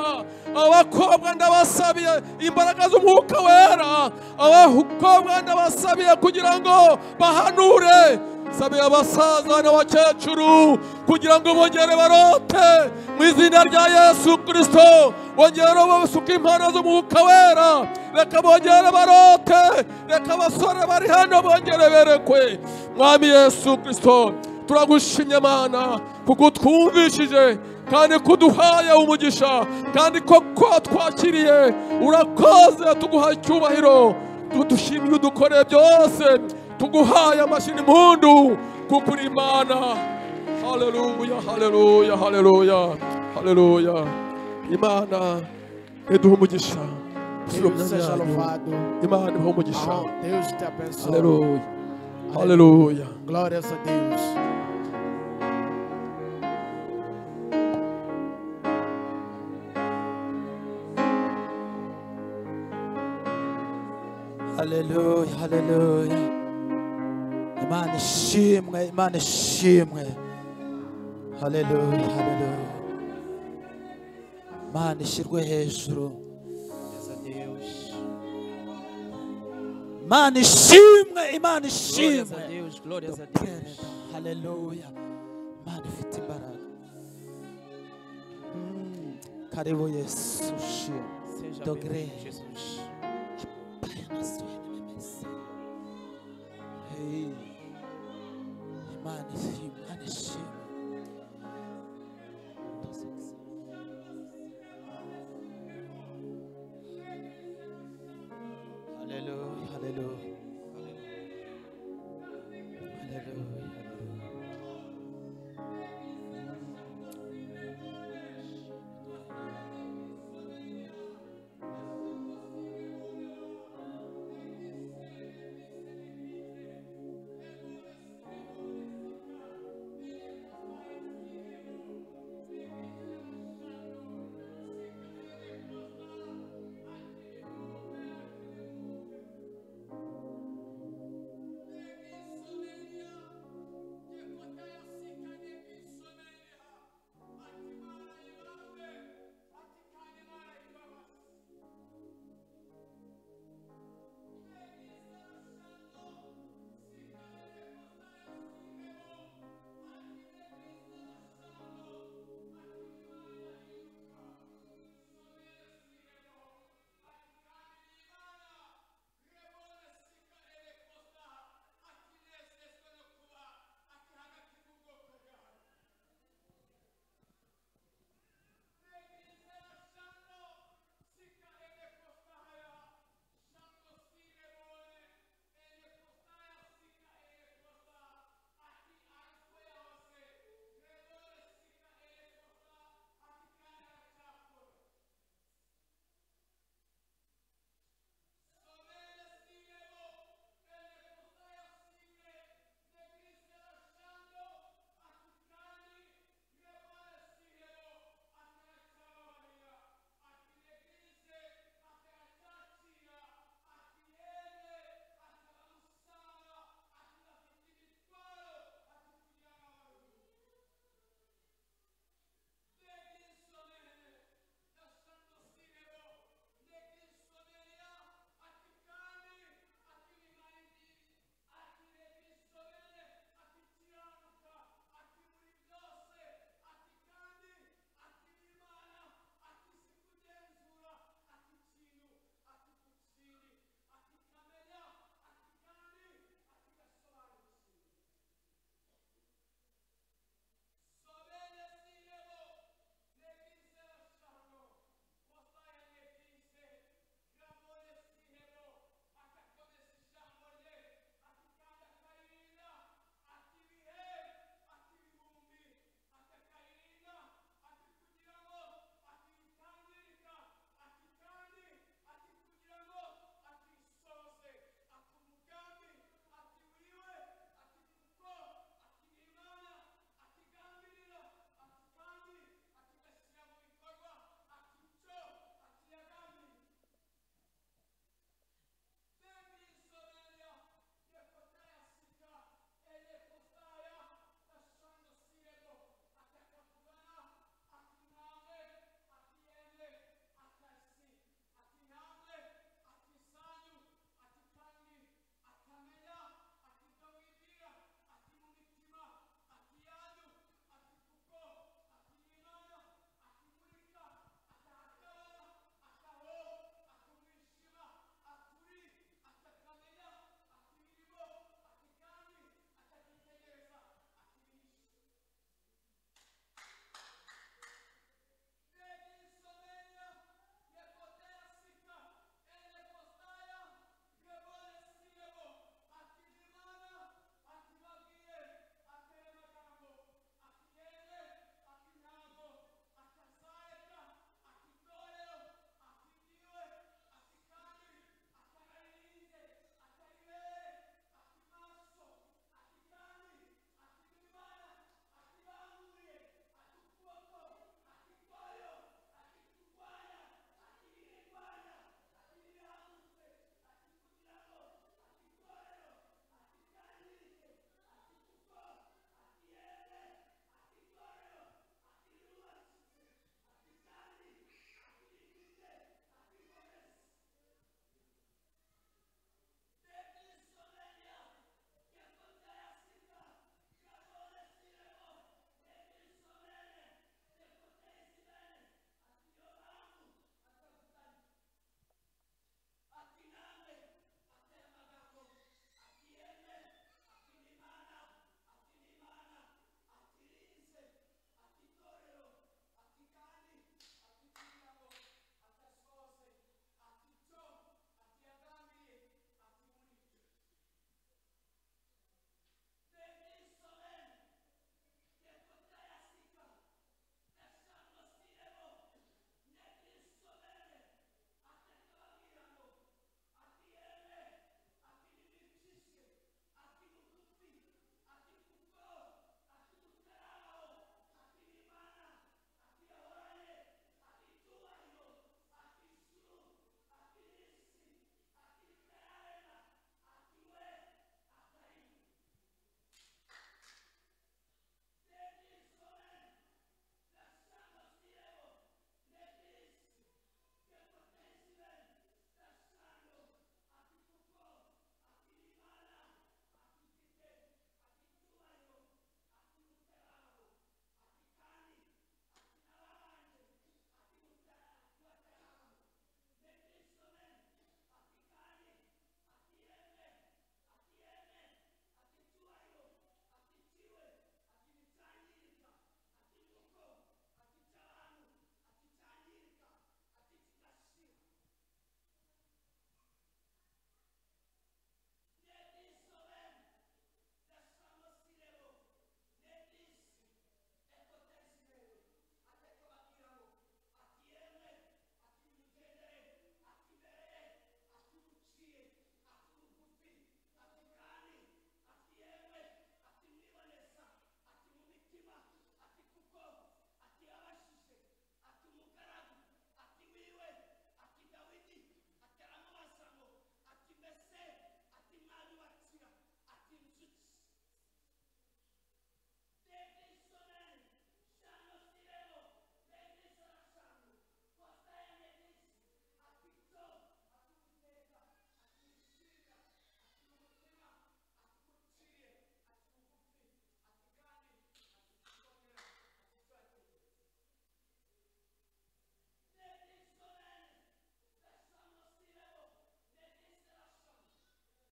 ndabasabiye imbaraga z'umwuka wera, abakobwa ndabasabiye kugira ngo bahanure, sabiye abasaza n'abakecuru kugira ngo bongere barote mu izina rya Yesu Kristo. Bongere basuka impano z'umwuka wera, reka bongere barote, reka abasore bari hano bongere berekwe. Mwami Yesu Kristo, turagushimye Mana kuko twumvishije kandi kuduhaye umugisha, kandi koko twakiriye. Urakoze, tuguhaye icyubahiro, tudushimiye udukoreye byose, tuguhaye amashyi n'impundu kuko uri Imana. Haleluya, haleluya, haleluya, haleluya. Imana iduha umugisha. Deus seja louvado. Imana iduha umugisha. Oh, Deus te abençoe. Haleluya, haleluya. Glórias a Deus. Haleluya, haleluya. Imana ishimwe, Imana ishimwe. Haleluya, haleluya. Imana ishyirwe hejuru. Glórias a Deus. Imana ishimwe, Imana Glórias ishimwe. a Deus. Glórias a Deus. Haleluya. Imana ifite imbaraga. Karibu Yesu shimwe. Seja Dogre. bem-vindo, Jesus. Hey. Imana ishimwe, Imana ishimwe.